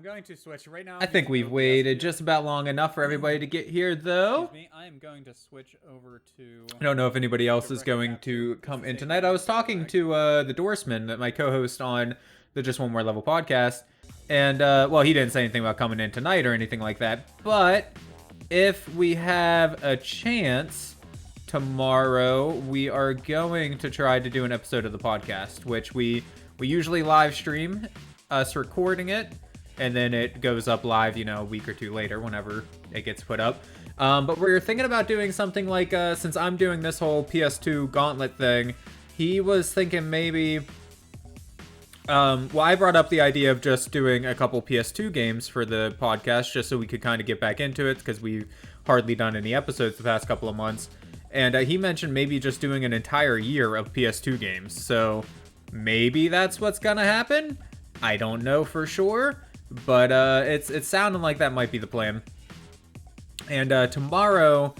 I'm going to switch right now. I think we've waited just about long enough for everybody to get here, though. Excuse me, I am going to switch over to... I don't know if anybody else is going to come in tonight. I was talking to the Doorsman, my co-host on the Just One More Level podcast, and, well, he didn't say anything about coming in tonight or anything like that, but if we have a chance tomorrow, we are going to try to do an episode of the podcast, which we usually live stream us recording it, and then it goes up live, you know, a week or two later whenever it gets put up. But we're thinking about doing something like, since I'm doing this whole PS2 Gauntlet thing, he was thinking maybe... well, I brought up the idea of just doing a couple PS2 games for the podcast, just so we could kind of get back into it, because we've hardly done any episodes the past couple of months. And he mentioned maybe just doing an entire year of PS2 games, so maybe that's what's gonna happen? I don't know for sure. But it's sounding like that might be the plan. And tomorrow,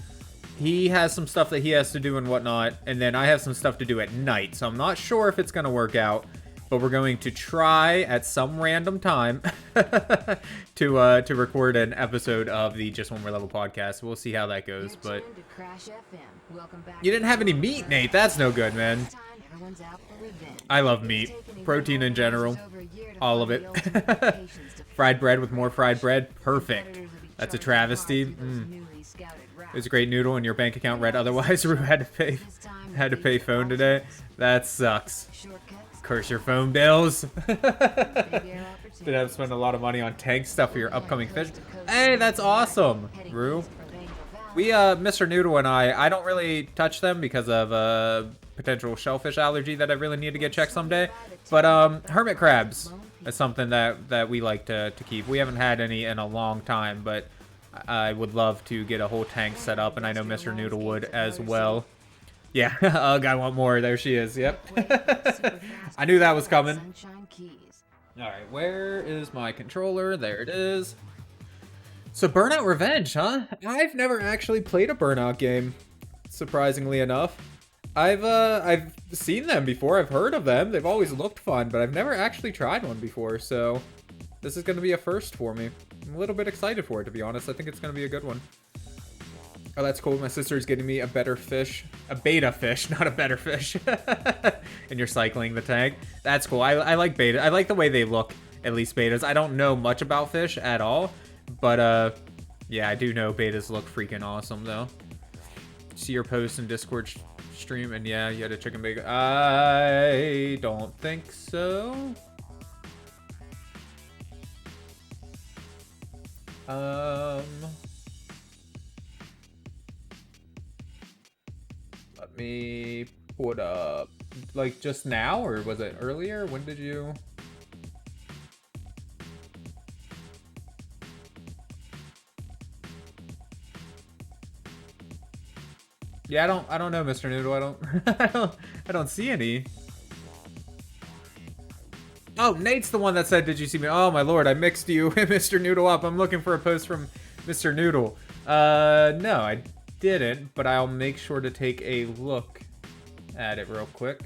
he has some stuff that he has to do and whatnot, and then I have some stuff to do at night. So I'm not sure if it's going to work out, but we're going to try at some random time to record an episode of the Just One More Level podcast. We'll see how that goes. But you didn't have any meat, Nate. That's no good, man. I love meat. Protein in general. All of it. Fried bread with more fried bread. Perfect. That's a travesty. There's a great noodle in your bank account read otherwise. Rue had to pay phone today. That sucks. Curse your phone bills. Did have to spend a lot of money on tank stuff for your upcoming fish. Hey, that's awesome, Rue. We, Mr. Noodle and I don't really touch them because of a potential shellfish allergy that I really need to get checked someday. But, hermit crabs is something that we like to keep. We haven't had any in a long time, but I would love to get a whole tank set up, and I know Mr. Noodle would as well. Yeah, ugh, I want more. There she is, yep. I knew that was coming. Alright, where is my controller? There it is. So Burnout Revenge, huh? I've never actually played a Burnout game, surprisingly enough. I've seen them before, I've heard of them, they've always looked fun, but I've never actually tried one before, so this is going to be a first for me. I'm a little bit excited for it, to be honest. I think it's going to be a good one. Oh, that's cool. My sister's getting me a better fish. A beta fish, not a better fish. And you're cycling the tank. That's cool. I like beta. I like the way they look, at least betas. I don't know much about fish at all, but yeah, I do know betas look freaking awesome, though. See your post in Discord stream, and yeah, you had a chicken bacon. I don't think so. Let me put up, like, just now, or was it earlier? When did you? Yeah, I don't know, Mr. Noodle. I don't see any. Oh, Nate's the one that said, "Did you see me?" Oh my lord, I mixed you and Mr. Noodle up. I'm looking for a post from Mr. Noodle. No, I didn't, but I'll make sure to take a look at it real quick.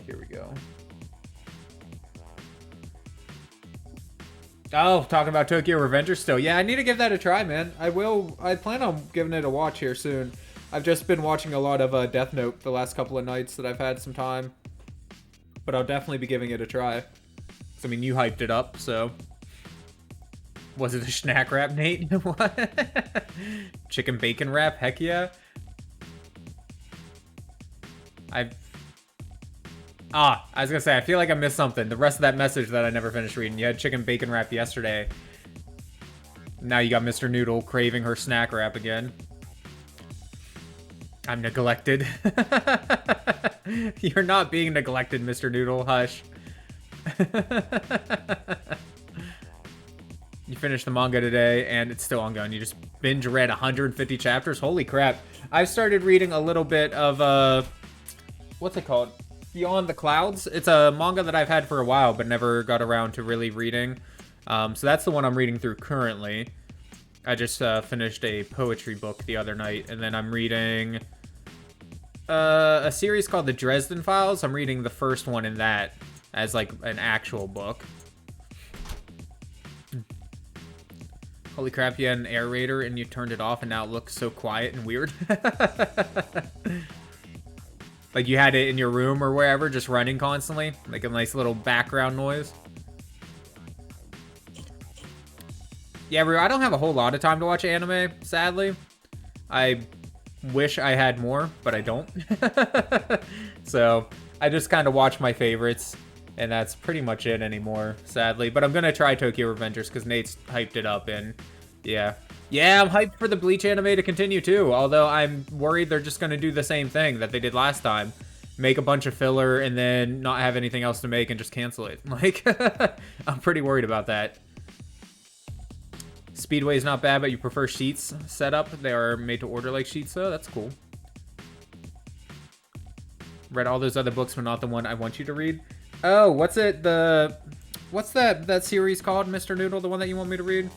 Here we go. Oh, talking about Tokyo Revenger still. Yeah, I need to give that a try, man. I plan on giving it a watch here soon. I've just been watching a lot of Death Note the last couple of nights that I've had some time. But I'll definitely be giving it a try. I mean, you hyped it up, so... Was it a snack wrap, Nate? What? Chicken bacon wrap? Heck yeah. I was gonna say, I feel like I missed something. The rest of that message that I never finished reading. You had chicken bacon wrap yesterday. Now you got Mr. Noodle craving her snack wrap again. I'm neglected. You're not being neglected, Mr. Noodle. Hush. You finished the manga today, and it's still ongoing. You just binge read 150 chapters? Holy crap. I've started reading a little bit of, what's it called? Beyond the Clouds. It's a manga that I've had for a while, but never got around to really reading. So that's the one I'm reading through currently. I just finished a poetry book the other night, and then I'm reading a series called The Dresden Files. I'm reading the first one in that. as like an actual book. Holy crap, you had an aerator and you turned it off and now it looks so quiet and weird. Like you had it in your room or wherever, just running constantly, like a nice little background noise. Yeah, bro, I don't have a whole lot of time to watch anime, sadly. I wish I had more, but I don't. So I just kind of watch my favorites, and that's pretty much it anymore, sadly. But I'm gonna try Tokyo Revengers because Nate's hyped it up, and yeah. Yeah, I'm hyped for the Bleach anime to continue too, although I'm worried they're just gonna do the same thing that they did last time. Make a bunch of filler and then not have anything else to make and just cancel it. Like, I'm pretty worried about that. Speedway's not bad, but you prefer sheets setup. They are made to order like sheets, though. That's cool. Read all those other books, but not the one I want you to read. Oh, what's it? What's that series called, Mr. Noodle? The one that you want me to read?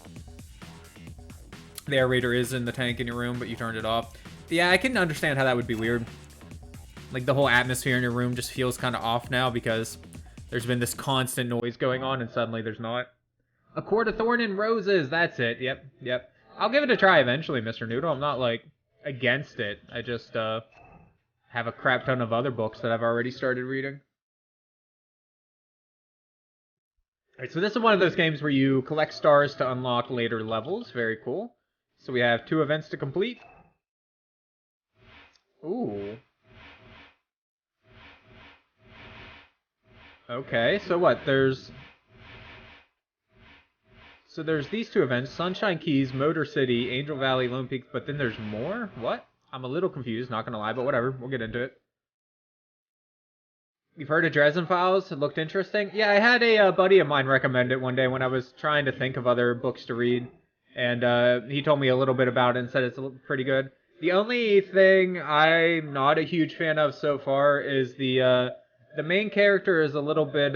The aerator is in the tank in your room, but you turned it off. Yeah, I can understand how that would be weird. Like, the whole atmosphere in your room just feels kind of off now because there's been this constant noise going on, and suddenly there's not. A Court of Thorn and Roses, that's it. Yep. I'll give it a try eventually, Mr. Noodle. I'm not, like, against it. I just, have a crap ton of other books that I've already started reading. Alright, so this is one of those games where you collect stars to unlock later levels. Very cool. So we have 2 events to complete. Ooh. Okay, so what? There's these 2 events, Sunshine Keys, Motor City, Angel Valley, Lone Peak, but then there's more? What? I'm a little confused, not gonna lie, but whatever, we'll get into it. You've heard of Dresden Files? It looked interesting? Yeah, I had a buddy of mine recommend it one day when I was trying to think of other books to read, and he told me a little bit about it and said it's pretty good. The only thing I'm not a huge fan of so far is the main character is a little bit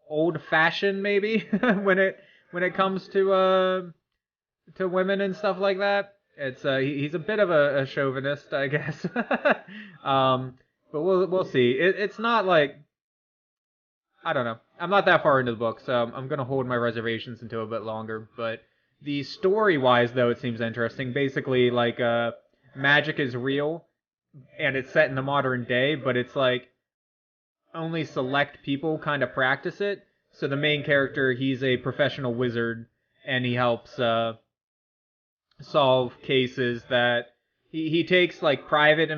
old-fashioned, maybe, when it comes to women and stuff like that. It's he's a bit of a chauvinist, I guess. But we'll see. It's not like, I don't know. I'm not that far into the book, so I'm gonna hold my reservations until a bit longer. But the story-wise, though, it seems interesting. Basically, like magic is real, and it's set in the modern day, but it's like only select people kind of practice it. So the main character, he's a professional wizard, and he helps solve cases that he takes like private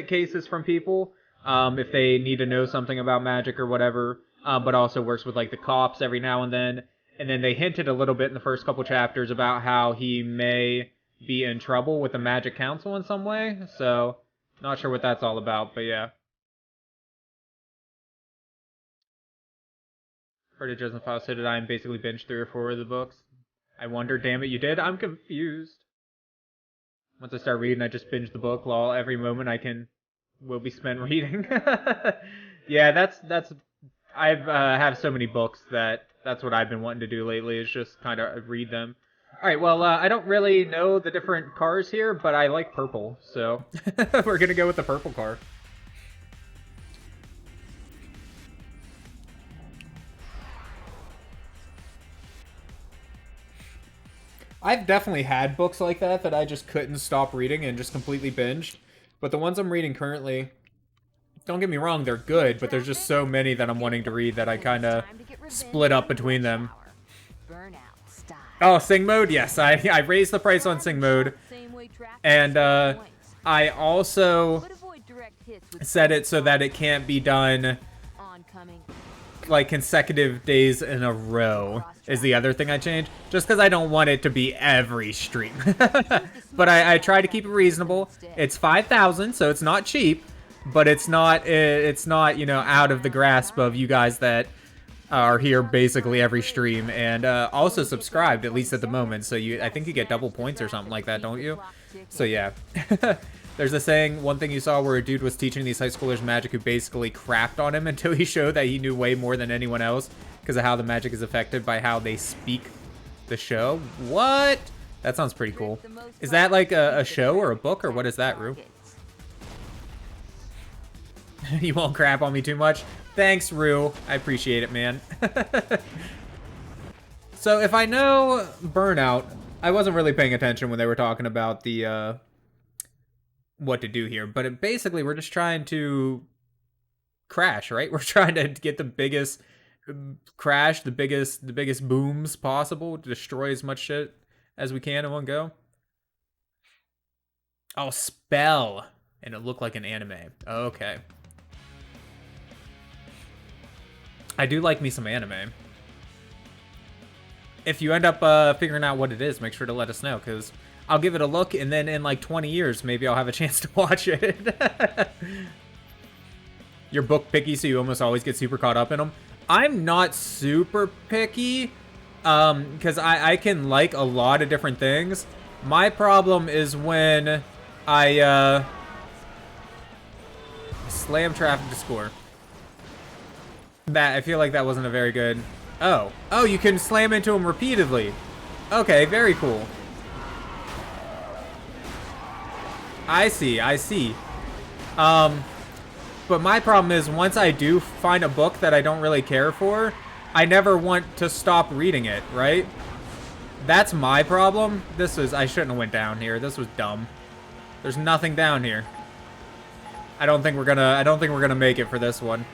cases from people if they need to know something about magic or whatever, but also works with like the cops every now and then. And then they hinted a little bit in the first couple chapters about how he may be in trouble with the Magic Council in some way. So not sure what that's all about, but yeah. Heard of Dresden Files, so did I, and basically binged 3 or 4 of the books. I wonder, damn it, you did? I'm confused. Once I start reading, I just binge the book, lol. Every moment will be spent reading. Yeah, that's I have so many books that's what I've been wanting to do lately, is just kind of read them. Alright, well, I don't really know the different cars here, but I like purple, so we're gonna go with the purple car. I've definitely had books like that I just couldn't stop reading and just completely binged. But the ones I'm reading currently, don't get me wrong, they're good, but there's just so many that I'm wanting to read that I kind of split up between them. Oh, Sing Mode? Yes, I raised the price on Sing Mode. And I also set it so that it can't be done like consecutive days in a row is the other thing I changed, just because I don't want it to be every stream. But I try to keep it reasonable. It's 5,000, so it's not cheap, but it's not you know, out of the grasp of you guys that are here basically every stream, and also subscribed, at least at the moment. So I think you get double points or something like that, don't you? So yeah. There's a saying, one thing you saw, where a dude was teaching these high schoolers magic who basically crapped on him until he showed that he knew way more than anyone else because of how the magic is affected by how they speak the show. What? That sounds pretty cool. Is that like a show or a book, or what is that, Rue? You won't crap on me too much. Thanks, Rue. I appreciate it, man. So if I know Burnout, I wasn't really paying attention when they were talking about the what to do here, but basically we're just trying to crash, right? We're trying to get the biggest crash, the biggest booms possible, to destroy as much shit as we can in one go. Oh, spell. And it looked like an anime. Okay. I do like me some anime. If you end up figuring out what it is, make sure to let us know, because I'll give it a look, and then in like 20 years, maybe I'll have a chance to watch it. You're book picky, so you almost always get super caught up in them. I'm not super picky, because I can like a lot of different things. My problem is when I slam traffic to score. That, I feel like that wasn't a very good... Oh, you can slam into him repeatedly. Okay, very cool. I see. But my problem is, once I do find a book that I don't really care for, I never want to stop reading it, right? That's my problem. I shouldn't have went down here. This was dumb. There's nothing down here. I don't think we're gonna make it for this one.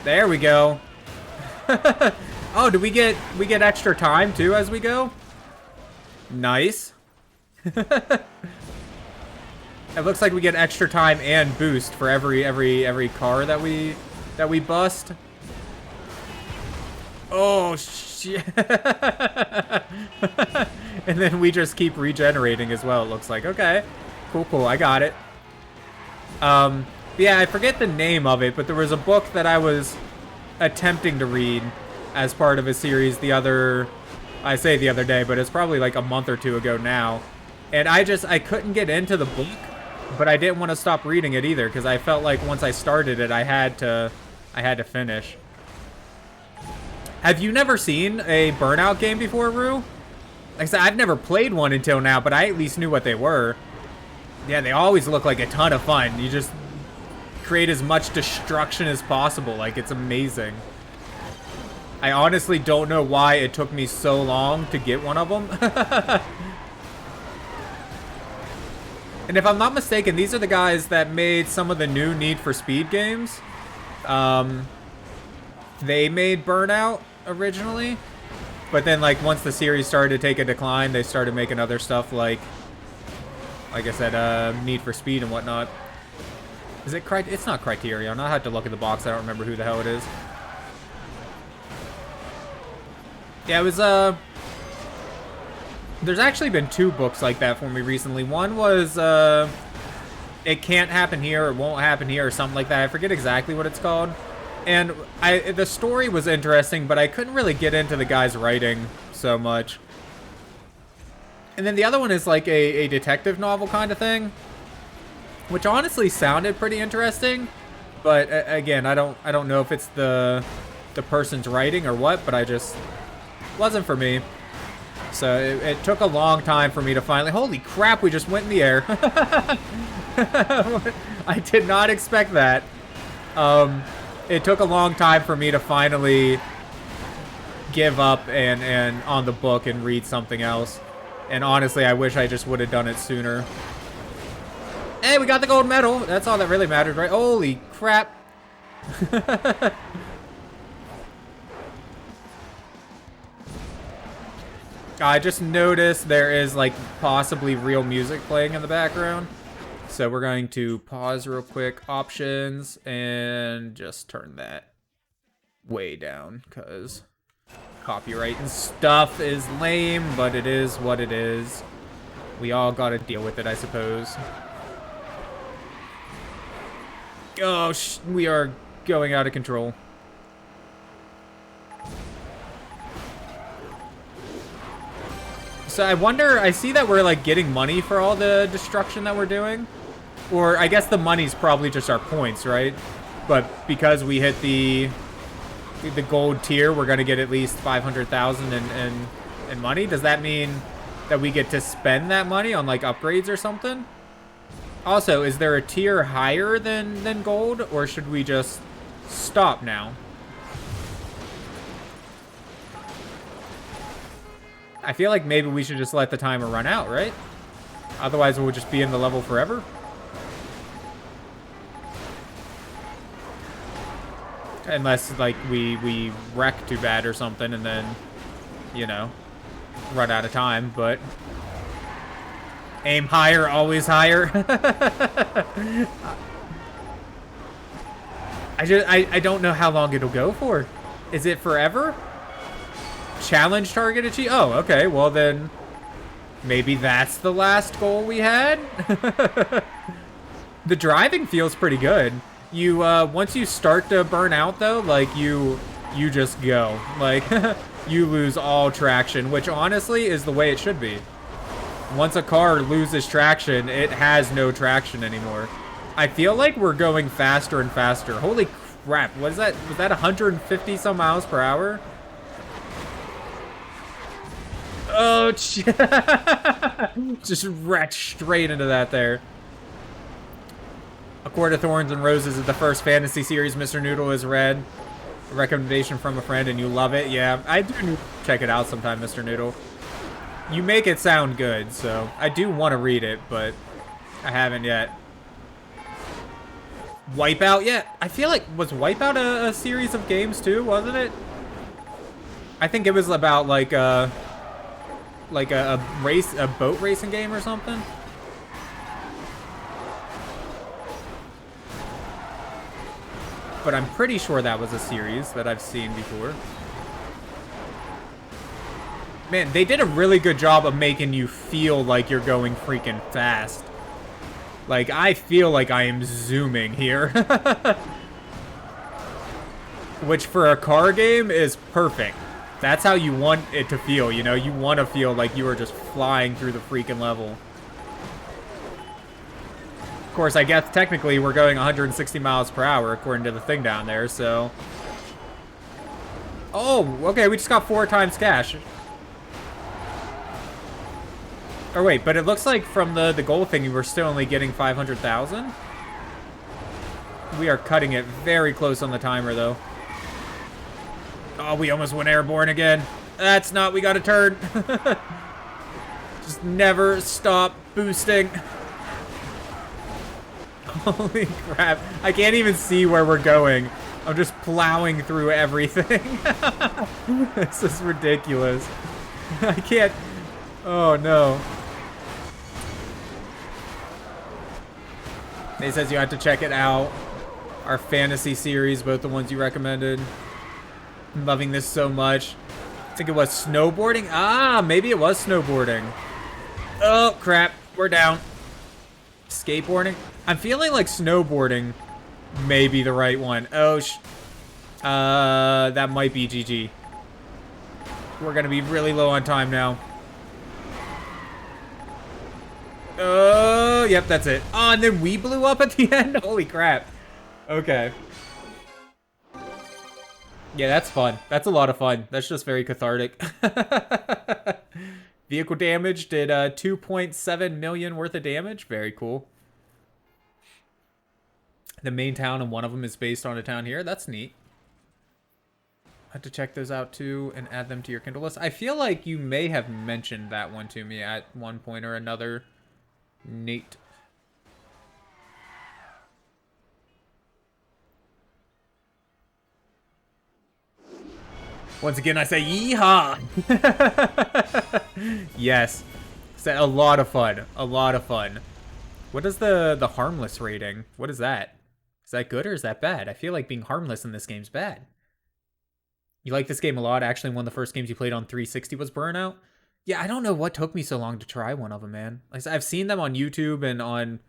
There we go. Oh, do we get extra time too as we go? Nice. It looks like we get extra time and boost for every car that we bust. Oh shit. And then we just keep regenerating as well, it looks like. Okay. Cool, I got it. Yeah, I forget the name of it, but there was a book that I was attempting to read as part of a series I say the other day, but it's probably like a month or two ago now. And I couldn't get into the book, but I didn't want to stop reading it either, because I felt like once I started it, I had to finish. Have you never seen a Burnout game before, Rue? Like I said, I've never played one until now, but I at least knew what they were. Yeah, they always look like a ton of fun. You just create as much destruction as possible. Like, it's amazing. I honestly don't know why it took me so long to get one of them. And if I'm not mistaken, these are the guys that made some of the new Need for Speed games. They made Burnout originally, but then like once the series started to take a decline, they started making other stuff like I said, Need for Speed and whatnot. Is it It's not Criterion. I'll have to look at the box. I don't remember who the hell it is. Yeah, it was, there's actually been 2 books like that for me recently. One was, It Can't Happen Here, It Won't Happen Here, or something like that. I forget exactly what it's called. And the story was interesting, but I couldn't really get into the guy's writing so much. And then the other one is like a detective novel kind of thing, which honestly sounded pretty interesting. But again, I don't know if it's the person's writing or what, but I just wasn't for me. So it took a long time for me to finally... Holy crap, we just went in the air. I did not expect that. It took a long time for me to finally give up and on the book and read something else. And honestly, I wish I just would have done it sooner. Hey, we got the gold medal. That's all that really mattered, right? Holy crap. I just noticed there is like possibly real music playing in the background. So we're going to pause real quick, options, and just turn that way down because copyright and stuff is lame, but it is what it is. We all gotta deal with it, I suppose. Oh, we are going out of control. So I wonder, I see that we're like getting money for all the destruction that we're doing. Or I guess the money's probably just our points, right? But because we hit the gold tier, we're gonna get at least 500,000 in money. Does that mean that we get to spend that money on like upgrades or something? Also, is there a tier higher than gold, or should we just stop now? I feel like maybe we should just let the timer run out, right? Otherwise, we'll just be in the level forever. Unless, like, we wreck too bad or something and then, you know, run out of time, but... Aim higher, always higher. I don't know how long it'll go for. Is it forever? Challenge target achieved? Oh, okay. Well, then maybe that's the last goal we had. The driving feels pretty good. You once you start to burn out though, like you just go. Like you lose all traction, which honestly is the way it should be. Once a car loses traction, it has no traction anymore. I feel like we're going faster and faster. Holy crap, what is that? Was that 150 some miles per hour? Oh, just wrecked straight into that there. A Court of Thorns and Roses is the first fantasy series Mr. Noodle has read. A recommendation from a friend and you love it. Yeah, I do check it out sometime, Mr. Noodle. You make it sound good, so I do want to read it, but I haven't yet. Wipeout? Yeah, I feel like, was Wipeout a series of games too, wasn't it? I think it was about like a boat racing game or something. But I'm pretty sure that was a series that I've seen before. Man, they did a really good job of making you feel like you're going freaking fast. Like, I feel like I am zooming here. Which, for a car game, is perfect. That's how you want it to feel, you know? You want to feel like you are just flying through the freaking level. Of course, I guess technically we're going 160 miles per hour according to the thing down there, so... Oh, okay, we just got 4 times cash. Or wait, but it looks like from the goal thing, we're still only getting 500,000. We are cutting it very close on the timer, though. Oh, we almost went airborne again. That's not, we gotta turn. Just never stop boosting. Holy crap. I can't even see where we're going. I'm just plowing through everything. This is ridiculous. I can't... Oh, no. It says you have to check it out. Our fantasy series, both the ones you recommended. I'm loving this so much. I think it was snowboarding. Ah, maybe it was snowboarding. Oh, crap. We're down. Skateboarding. I'm feeling like snowboarding may be the right one. Oh, that might be GG. We're going to be really low on time now. Oh, yep, that's it. Oh, and then we blew up at the end? Holy crap. Okay. Yeah, that's fun. That's a lot of fun. That's just very cathartic. Vehicle damage did 2.7 million worth of damage. Very cool. The main town and one of them is based on a town here. That's neat. I have to check those out too and add them to your Kindle list. I feel like you may have mentioned that one to me at one point or another. Neat. Once again, I say yeehaw! Yes. It's a lot of fun. A lot of fun. What is the harmless rating? What is that? Is that good or is that bad? I feel like being harmless in this game's bad. You like this game a lot? Actually, one of the first games you played on 360 was Burnout? Yeah, I don't know what took me so long to try one of them, man. Like, I've seen them on YouTube and on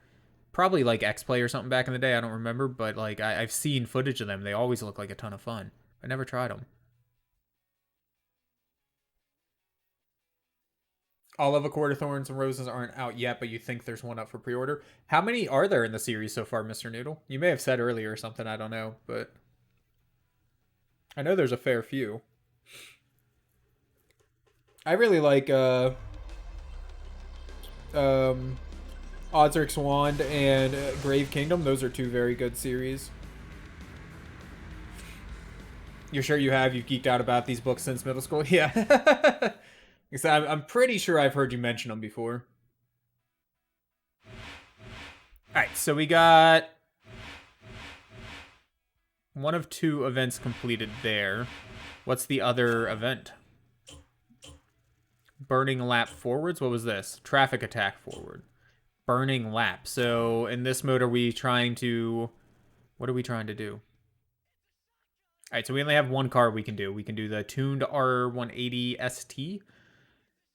probably like X-Play or something back in the day. I don't remember, but like I've seen footage of them. They always look like a ton of fun. I never tried them. All of A Court of Thorns and Roses aren't out yet, but you think there's one up for pre-order. How many are there in the series so far, Mr. Noodle? You may have said earlier or something, I don't know, but I know there's a fair few. I really like Ozric's Wand and Grave Kingdom. Those are two very good series. You're sure you have? You've geeked out about these books since middle school? Yeah. I'm pretty sure I've heard you mention them before. Alright, so we got one of two events completed there. What's the other event? Burning lap forwards? What was this? Traffic attack forward. Burning lap. So in this mode, are we trying to... What are we trying to do? Alright, so we only have one car we can do. We can do the tuned R180 ST.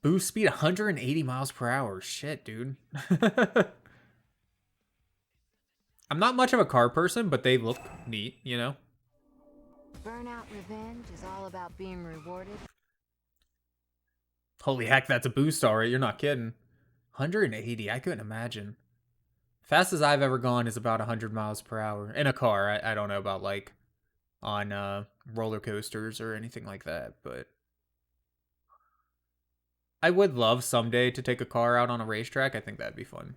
Boost speed 180 miles per hour. Shit, dude. I'm not much of a car person, but they look neat, you know? Burnout Revenge is all about being rewarded. Holy heck, that's a boost, alright. You're not kidding. 180, I couldn't imagine. Fastest I've ever gone is about 100 miles per hour. In a car, I don't know about, like, on roller coasters or anything like that, but... I would love someday to take a car out on a racetrack. I think that'd be fun.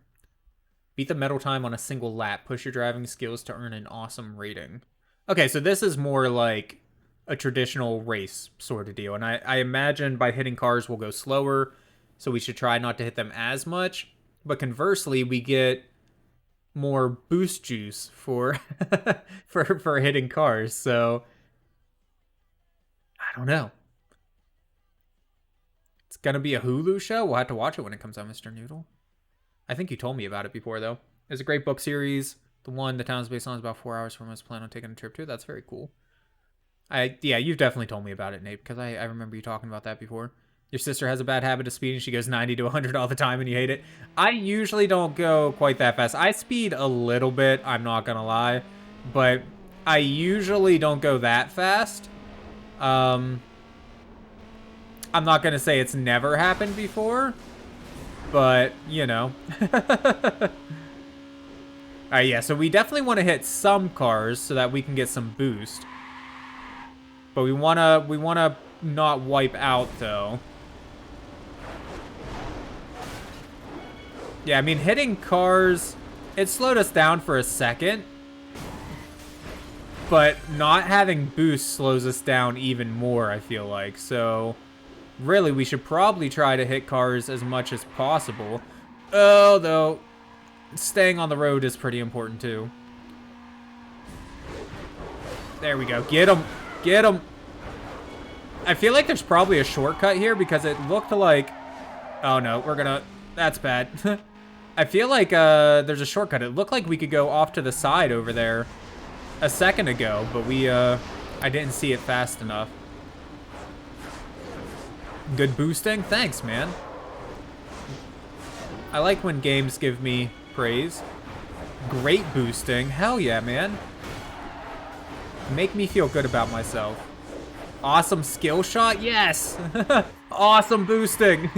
Beat the medal time on a single lap. Push your driving skills to earn an awesome rating. Okay, so this is more like a traditional race sort of deal. And I imagine by hitting cars we'll go slower, so we should try not to hit them as much. But conversely, we get more boost juice for for hitting cars. So I don't know. It's gonna be a Hulu show. We'll have to watch it when it comes out, Mr. Noodle. I think you told me about it before, though. It's a great book series. The one the town's based on is about 4 hours from us. Plan on taking a trip to. That's very cool. Yeah, you've definitely told me about it, Nate, because I remember you talking about that before. Your sister has a bad habit of speeding. She goes 90 to 100 all the time, and you hate it. I usually don't go quite that fast. I speed a little bit, I'm not gonna lie, but I usually don't go that fast. I'm not gonna say it's never happened before, but, you know. Alright, yeah, so we definitely want to hit some cars so that we can get some boost. But we wanna not wipe out, though. Yeah, I mean, hitting cars, it slowed us down for a second. But not having boost slows us down even more, I feel like. So, really, we should probably try to hit cars as much as possible. Although, staying on the road is pretty important, too. There we go. Get him. Get him. I feel like there's probably a shortcut here because it looked like... Oh, no. We're gonna... That's bad. I feel like there's a shortcut. It looked like we could go off to the side over there a second ago, but I didn't see it fast enough. Good boosting? Thanks, man. I like when games give me praise. Great boosting. Hell yeah, man. Make me feel good about myself. Awesome skill shot? Yes! Awesome boosting!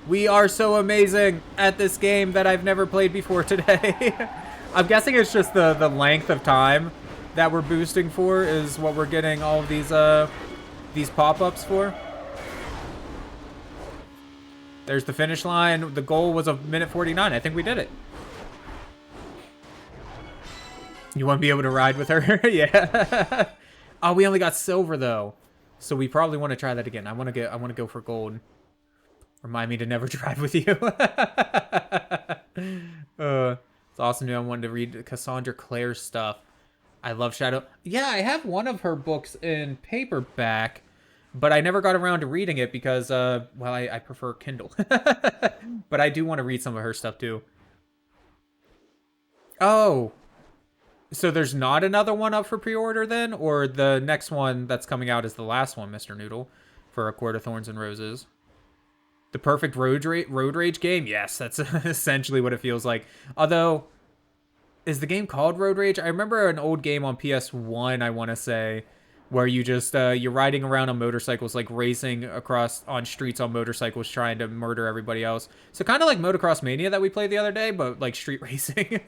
We are so amazing at this game that I've never played before today. I'm guessing it's just the length of time that we're boosting for is what we're getting all of these pop-ups for. There's the finish line. The goal was a minute 49. I think we did it. You want to be able to ride with her? Yeah. Oh, we only got silver though, so we probably want to try that again. I want to go for gold. Remind me to never drive with you. It's awesome. I wanted to read Cassandra Clare's stuff. I love Shadow. Yeah, I have one of her books in paperback, but I never got around to reading it because, well, I prefer Kindle. But I do want to read some of her stuff too. Oh. So there's not another one up for pre-order then? Or the next one that's coming out is the last one, Mr. Noodle, for A Court of Thorns and Roses? The perfect road rage game? Yes, that's essentially what it feels like. Although, is the game called Road Rage? I remember an old game on PS1, I want to say, where you just, you're riding around on motorcycles, like racing across on streets on motorcycles, trying to murder everybody else. So kind of like Motocross Mania that we played the other day, but like street racing.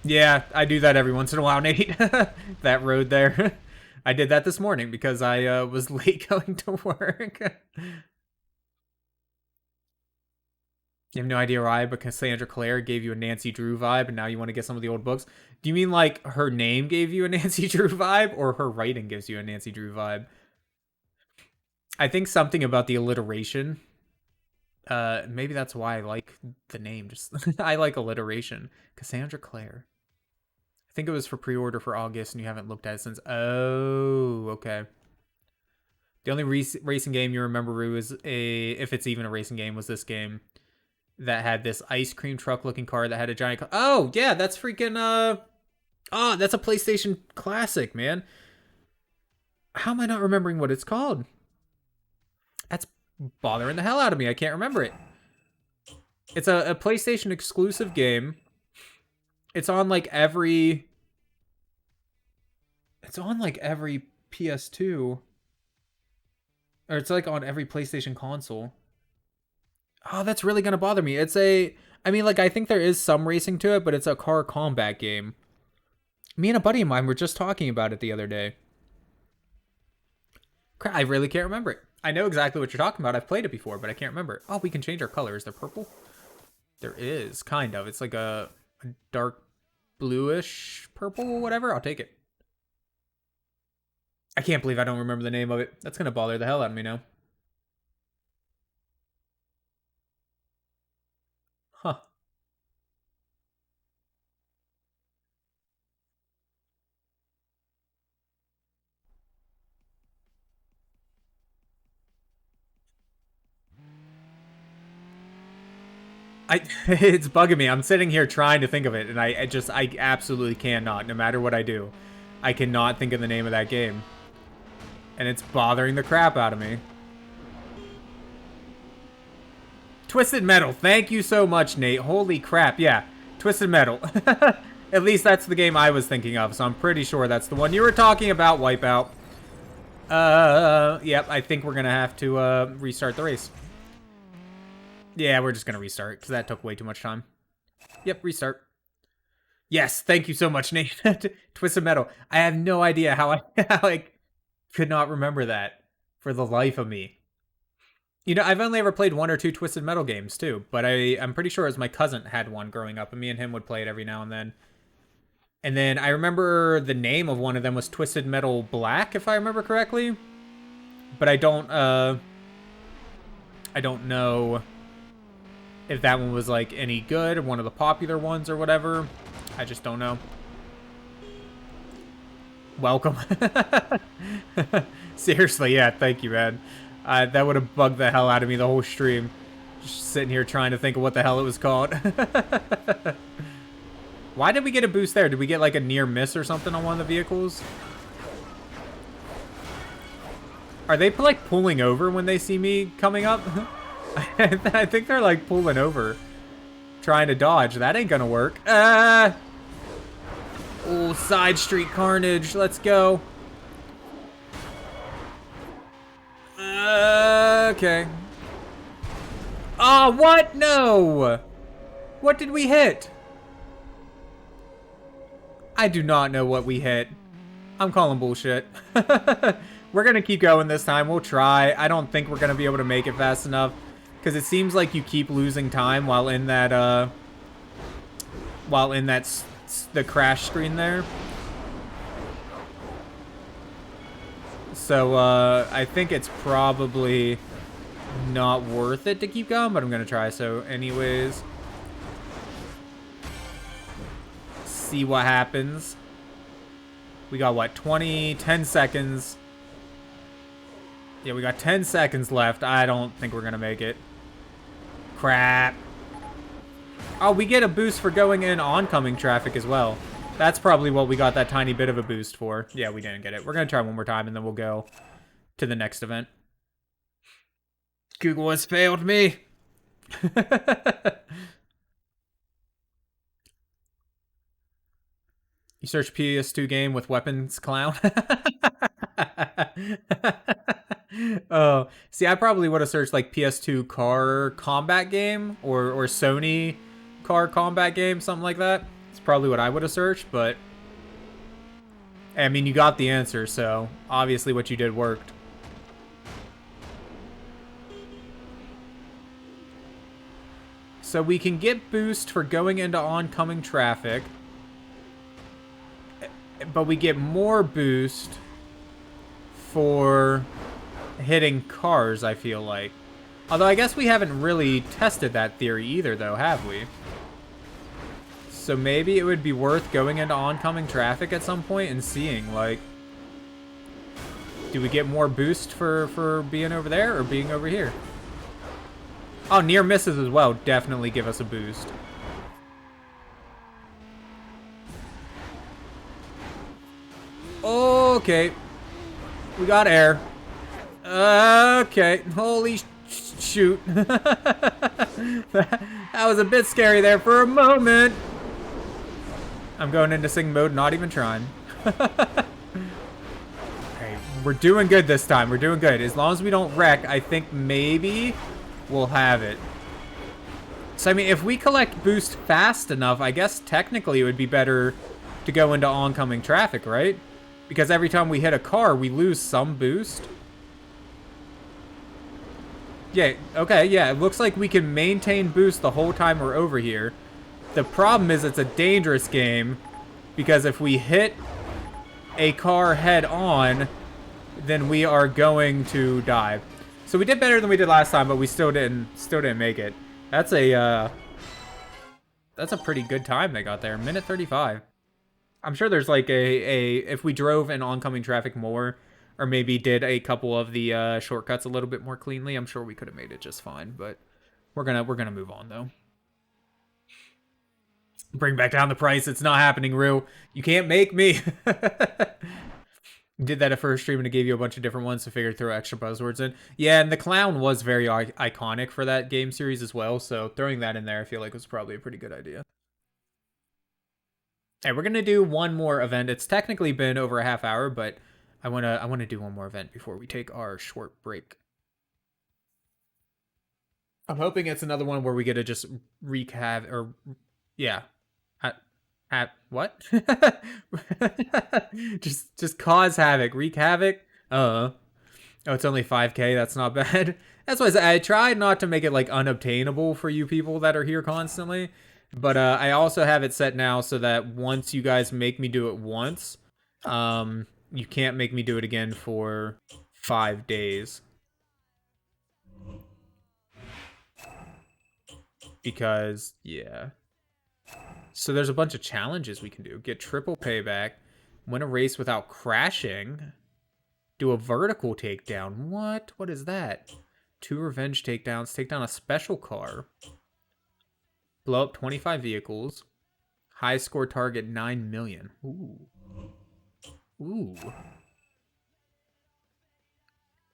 Yeah, I do that every once in a while, Nate. That road there. I did that this morning because I was late going to work. You have no idea why, but Cassandra Clare gave you a Nancy Drew vibe, and now you want to get some of the old books. Do you mean like her name gave you a Nancy Drew vibe, or her writing gives you a Nancy Drew vibe? I think something about the alliteration. Maybe that's why I like the name. Just I like alliteration. Cassandra Clare. I think it was for pre-order for August, and you haven't looked at it since. Oh, okay. The only racing game you remember, Rue, is if it's even a racing game, was this game that had this ice cream truck looking car that had a giant... Oh, yeah, that's freaking... Oh, that's a PlayStation classic, man. How am I not remembering what it's called? That's bothering the hell out of me. I can't remember it. It's a PlayStation exclusive game. It's on like every... It's on like every PS2. Or it's like on every PlayStation console. Oh, that's really going to bother me. It's a... I mean, like, I think there is some racing to it, but it's a car combat game. Me and a buddy of mine were just talking about it the other day. I really can't remember it. I know exactly what you're talking about. I've played it before, but I can't remember. Oh, we can change our color. Is there purple? There is, kind of. It's like a dark bluish purple, whatever. I'll take it. I can't believe I don't remember the name of it. That's going to bother the hell out of me now. Huh. It's bugging me. I'm sitting here trying to think of it, and I absolutely cannot. No matter what I do, I cannot think of the name of that game. And it's bothering the crap out of me. Twisted Metal. Thank you so much, Nate. Holy crap. Yeah, Twisted Metal. At least that's the game I was thinking of, so I'm pretty sure that's the one you were talking about, Wipeout. Yep, I think we're going to have to restart the race. Yeah, we're just going to restart, because that took way too much time. Yep, restart. Yes, thank you so much, Nate. Twisted Metal. I have no idea how I could not remember that for the life of me. You know, I've only ever played 1 or 2 Twisted Metal games, too. But I'm pretty sure it was my cousin had one growing up, and me and him would play it every now and then. And then I remember the name of one of them was Twisted Metal Black, if I remember correctly. But I don't know if that one was, like, any good, or one of the popular ones or whatever. I just don't know. Welcome. Seriously, yeah, thank you, man. That would have bugged the hell out of me the whole stream. Just sitting here trying to think of what the hell it was called. Why did we get a boost there? Did we get like a near miss or something on one of the vehicles? Are they like pulling over when they see me coming up? I think they're like pulling over. Trying to dodge. That ain't gonna work. Oh, side street carnage. Let's go. Okay. Oh, what? No. What did we hit? I do not know what we hit. I'm calling bullshit. We're going to keep going this time. We'll try. I don't think we're going to be able to make it fast enough. Because it seems like you keep losing time while in that, the crash screen there. So, I think it's probably not worth it to keep going, but I'm going to try. So, anyways, see what happens. We got, what, 10 seconds. Yeah, we got 10 seconds left. I don't think we're going to make it. Crap. Oh, we get a boost for going in oncoming traffic as well. That's probably what we got that tiny bit of a boost for. Yeah, we didn't get it. We're going to try one more time, and then we'll go to the next event. Google has failed me. You search PS2 game with weapons clown. Oh, see, I probably would have searched like PS2 car combat game or Sony car combat game, something like that. It's probably what I would have searched, but I mean, you got the answer, so obviously what you did worked. So we can get boost for going into oncoming traffic, but we get more boost for hitting cars, I feel like. Although I guess we haven't really tested that theory either, though, have we? So maybe it would be worth going into oncoming traffic at some point and seeing, like, do we get more boost for being over there or being over here? Oh, near misses as well definitely give us a boost. Okay. We got air. Okay. Holy shoot. That was a bit scary there for a moment. I'm going into sing mode, not even trying. Okay, we're doing good this time. We're doing good. As long as we don't wreck, I think maybe we'll have it. So, I mean, if we collect boost fast enough, I guess technically it would be better to go into oncoming traffic, right? Because every time we hit a car, we lose some boost. Yeah, okay, yeah, it looks like we can maintain boost the whole time we're over here. The problem is it's a dangerous game, because if we hit a car head on, then we are going to die. So we did better than we did last time, but we still didn't make it. That's a pretty good time they got there. Minute 35. I'm sure there's like if we drove in oncoming traffic more, or maybe did a couple of the shortcuts a little bit more cleanly, I'm sure we could have made it just fine. But we're gonna move on though. Bring back down the price. It's not happening, Rue. You can't make me. Did that at first stream and it gave you a bunch of different ones to figure throw extra buzzwords in. Yeah, and the clown was very iconic for that game series as well, so throwing that in there I feel like was probably a pretty good idea. Hey, we're gonna do one more event. It's technically been over a half hour, but I wanna do one more event before we take our short break. I'm hoping it's another one where we get to just wreak havoc, or yeah. What? just cause havoc, wreak havoc. Oh, it's only 5K. That's not bad. That's why I tried not to make it like unobtainable for you people that are here constantly. But I also have it set now so that once you guys make me do it once, you can't make me do it again for 5 days. Because, yeah. So there's a bunch of challenges we can do. Get triple payback, win a race without crashing, do a vertical takedown. What? What is that? 2 revenge takedowns, take down a special car, blow up 25 vehicles, high score target 9 million. Ooh. Ooh.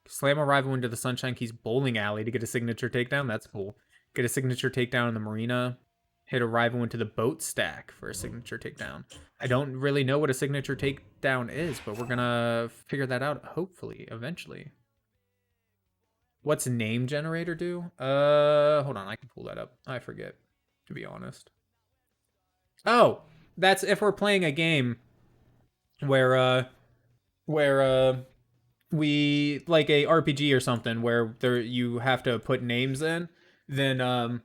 Slam a rival into the Sunshine Keys bowling alley to get a signature takedown. That's cool. Get a signature takedown in the marina. Hit a rival into the boat stack for a signature takedown. I don't really know what a signature takedown is, but we're gonna figure that out, hopefully, eventually. What's name generator do? Hold on, I can pull that up. I forget, to be honest. Oh, that's if we're playing a game where we, like a RPG or something, where you have to put names in, then,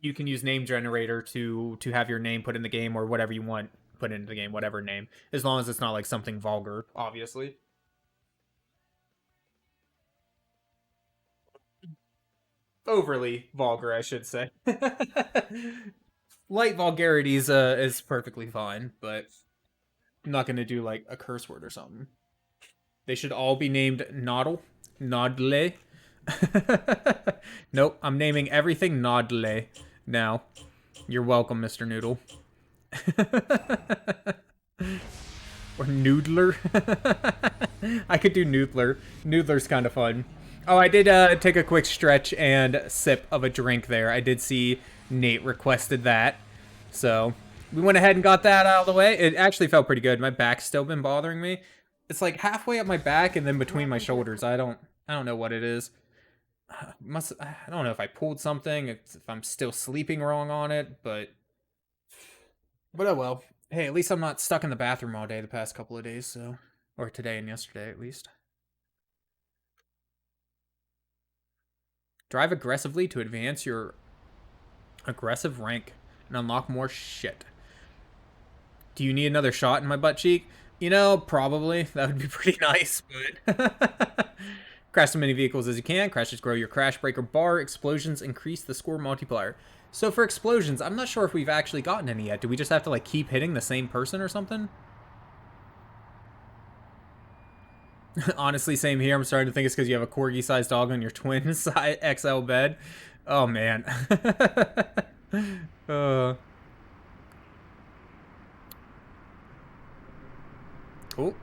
you can use name generator to have your name put in the game or whatever you want put into the game, whatever name, as long as it's not like something vulgar, obviously. Overly vulgar, I should say. Light vulgarity is perfectly fine, but I'm not gonna do like a curse word or something. They should all be named Noddle, Nodle. Nope, I'm naming everything Nodle now. You're welcome, Mr. Noodle. Or Noodler. I could do Noodler. Noodler's kind of fun. Oh, I did take a quick stretch and sip of a drink there. I did see Nate requested that. So we went ahead and got that out of the way. It actually felt pretty good. My back's still been bothering me. It's like halfway up my back and then between my shoulders. I don't know what it is. I don't know if I pulled something, if I'm still sleeping wrong on it, but oh well. Hey, at least I'm not stuck in the bathroom all day the past couple of days, so... Or today and yesterday, at least. Drive aggressively to advance your aggressive rank and unlock more shit. Do you need another shot in my butt cheek? You know, probably. That would be pretty nice, but... Crash as many vehicles as you can. Crashes grow your crash breaker bar. Explosions increase the score multiplier. So for explosions, I'm not sure if we've actually gotten any yet. Do we just have to, like, keep hitting the same person or something? Honestly, same here. I'm starting to think it's because you have a corgi-sized dog on your twin XL bed. Oh, man. Cool.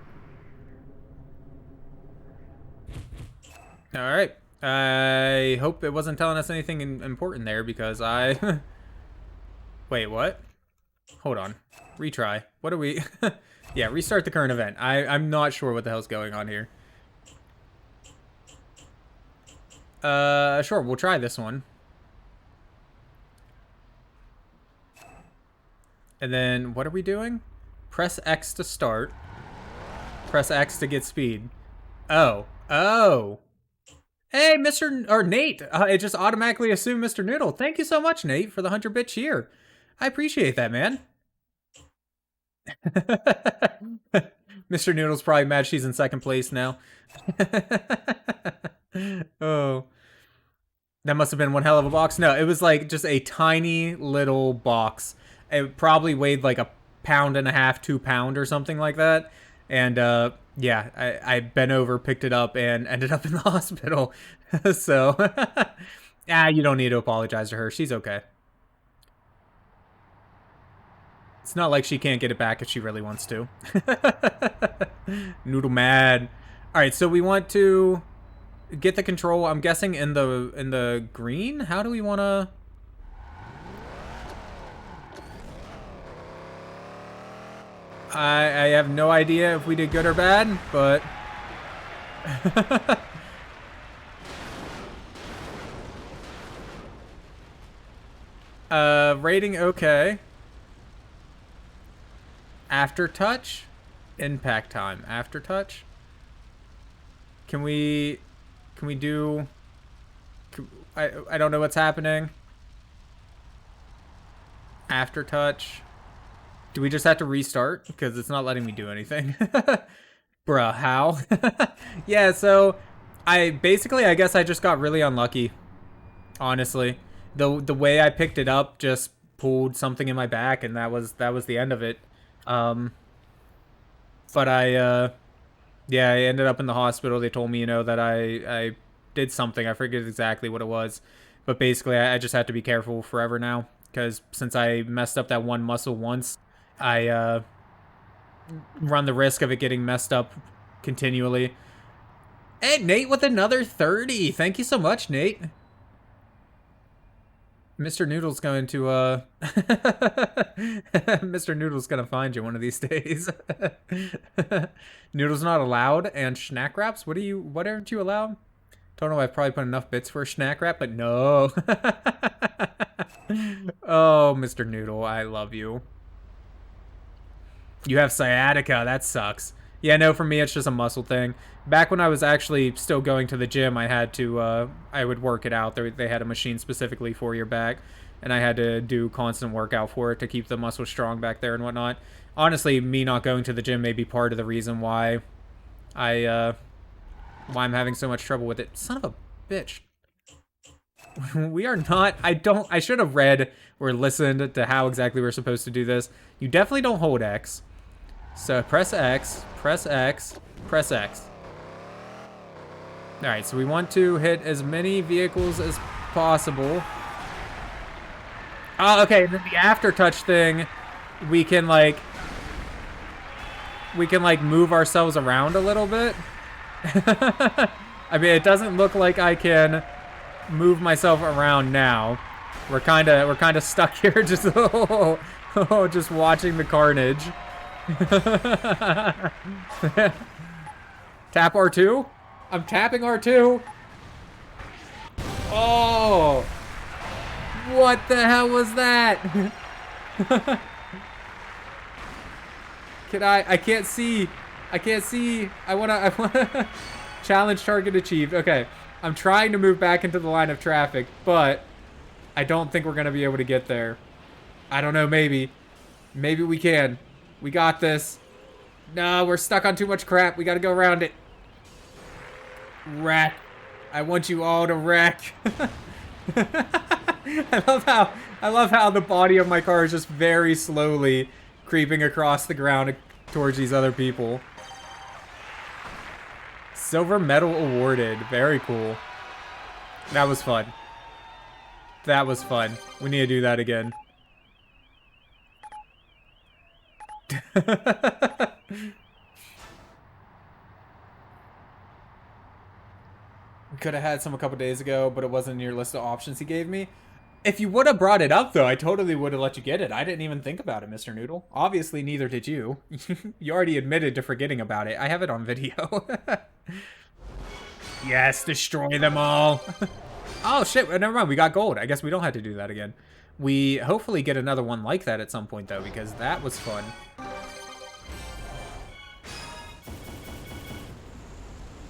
Alright. I hope it wasn't telling us anything important there, because I... Wait, what? Hold on. Retry. What do we... Yeah, restart the current event. I'm not sure what the hell's going on here. Sure, we'll try this one. And then, what are we doing? Press X to start. Press X to get speed. Oh. Oh. Hey, Nate. It just automatically assumed Mr. Noodle. Thank you so much, Nate, for the 100-bit cheer. I appreciate that, man. Mr. Noodle's probably mad she's in second place now. Oh. That must have been one hell of a box. No, it was like just a tiny little box. It probably weighed like 1.5 pounds, 2 pounds or something like that. And yeah, I bent over, picked it up, and ended up in the hospital. So, you don't need to apologize to her. She's okay. It's not like she can't get it back if she really wants to. Noodle mad. All right, so we want to get the control. I'm guessing in the green. How do we want to? I have no idea if we did good or bad, but rating okay. After touch, impact time. After touch. Can we do? I don't know what's happening. After touch. Do we just have to restart? Because it's not letting me do anything. Bruh, how? Yeah, so I guess I just got really unlucky. Honestly. The way I picked it up just pulled something in my back, and that was the end of it. But I ended up in the hospital. They told me, you know, that I did something. I forget exactly what it was. But basically, I just have to be careful forever now. Because since I messed up that one muscle once, I run the risk of it getting messed up continually. Hey, Nate with another 30. Thank you so much, Nate. Mr. Noodle's going to, Mr. Noodle's gonna find you one of these days. Noodle's not allowed, and snack wraps? What aren't you allowed? Don't know, I've probably put enough bits for a snack wrap, but no. Oh, Mr. Noodle, I love you. You have sciatica, that sucks. Yeah, no, for me, it's just a muscle thing. Back when I was actually still going to the gym, I had to, I would work it out. They had a machine specifically for your back, and I had to do constant workout for it to keep the muscle strong back there and whatnot. Honestly, me not going to the gym may be part of the reason why I'm having so much trouble with it. Son of a bitch. We are not, I should have read or listened to how exactly we're supposed to do this. You definitely don't hold X. So press X, press X, press X. Alright, so we want to hit as many vehicles as possible. Oh, okay, and then the after touch thing, we can like move ourselves around a little bit. I mean, it doesn't look like I can move myself around now. We're kind of stuck here just just watching the carnage. Tap R2? I'm tapping R2. Oh! What the hell was that? Can I can't see. I can't see. I wanna challenge target achieved. Okay. I'm trying to move back into the line of traffic, but I don't think we're gonna be able to get there. I don't know, maybe. Maybe we can. We got this. No, we're stuck on too much crap. We gotta go around it. Wreck. I want you all to wreck. I love how the body of my car is just very slowly creeping across the ground towards these other people. Silver medal awarded. Very cool. That was fun. That was fun. We need to do that again. We could have had some a couple days ago, but it wasn't in your list of options he gave me. If you would have brought it up, though, I totally would have let you get it. I didn't even think about it, Mr. Noodle. Obviously, neither did you. You already admitted to forgetting about it. I have it on video. Yes, destroy them all. Oh, shit. Never mind. We got gold. I guess we don't have to do that again. We hopefully get another one like that at some point, though, because that was fun.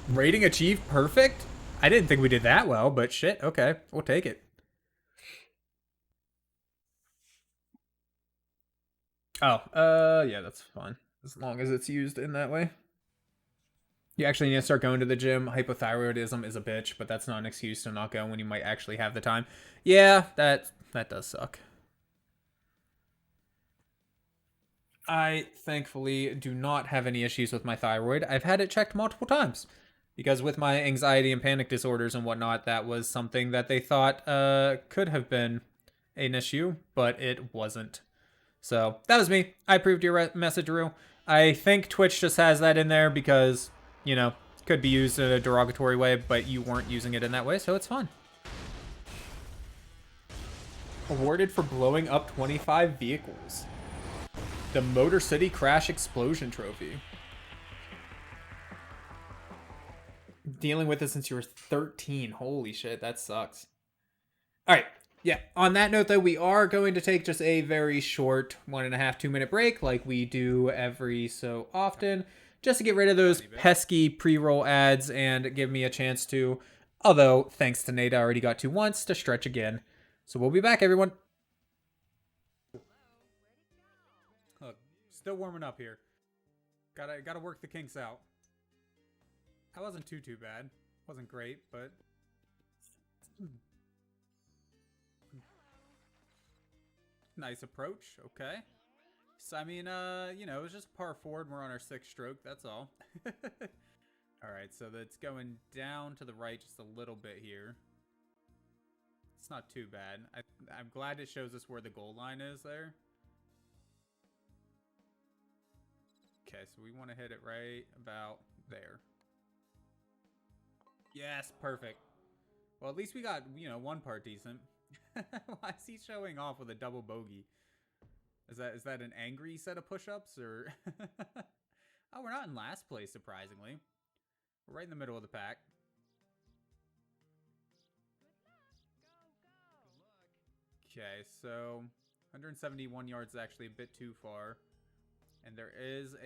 Rating achieved perfect? I didn't think we did that well, but shit. Okay, we'll take it. Oh, yeah, that's fine. As long as it's used in that way. You actually need to start going to the gym. Hypothyroidism is a bitch, but that's not an excuse to not go when you might actually have the time. Yeah, that does suck. I thankfully do not have any issues with my thyroid. I've had it checked multiple times. Because with my anxiety and panic disorders and whatnot, that was something that they thought could have been an issue, but it wasn't. So that was me. I approved your message, Rue. I think Twitch just has that in there because, you know, could be used in a derogatory way, but you weren't using it in that way, so it's fine. Awarded for blowing up 25 vehicles. The Motor City Crash Explosion Trophy. Dealing with it since you were 13. Holy shit, that sucks. All right. Yeah, on that note, though, we are going to take just a very short 1.5 to 2 minute break like we do every so often, just to get rid of those pesky pre-roll ads and give me a chance to, although thanks to Nate, I already got to once, to stretch again. So we'll be back, everyone. Look, still warming up here. Gotta work the kinks out. That wasn't too bad. Wasn't great, but nice approach. Okay. So I mean, you know, it was just par forward. We're on our 6th stroke. That's all. All right, so that's going down to the right just a little bit here. It's not too bad. I'm glad it shows us where the goal line is there. Okay, so we want to hit it right about there. Yes, perfect. Well, at least we got, you know, one part decent. Why is he showing off with a double bogey? Is that an angry set of push-ups or? Oh, we're not in last place, surprisingly. We're right in the middle of the pack. Okay, so 171 yards is actually a bit too far. And there is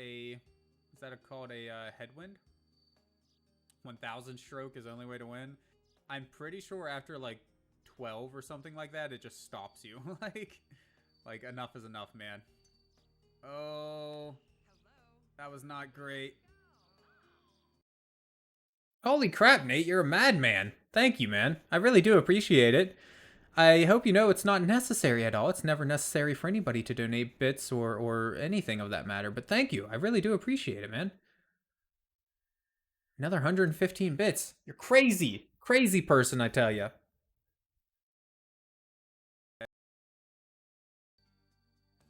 that called a headwind? 1,000 stroke is the only way to win. I'm pretty sure after like 12 or something like that, it just stops you. like enough is enough, man. Oh, that was not great. Holy crap, Nate, you're a madman. Thank you, man. I really do appreciate it. I hope you know it's not necessary at all. It's never necessary for anybody to donate bits or anything of that matter. But thank you. I really do appreciate it, man. Another 115 bits. You're crazy. Crazy person, I tell you.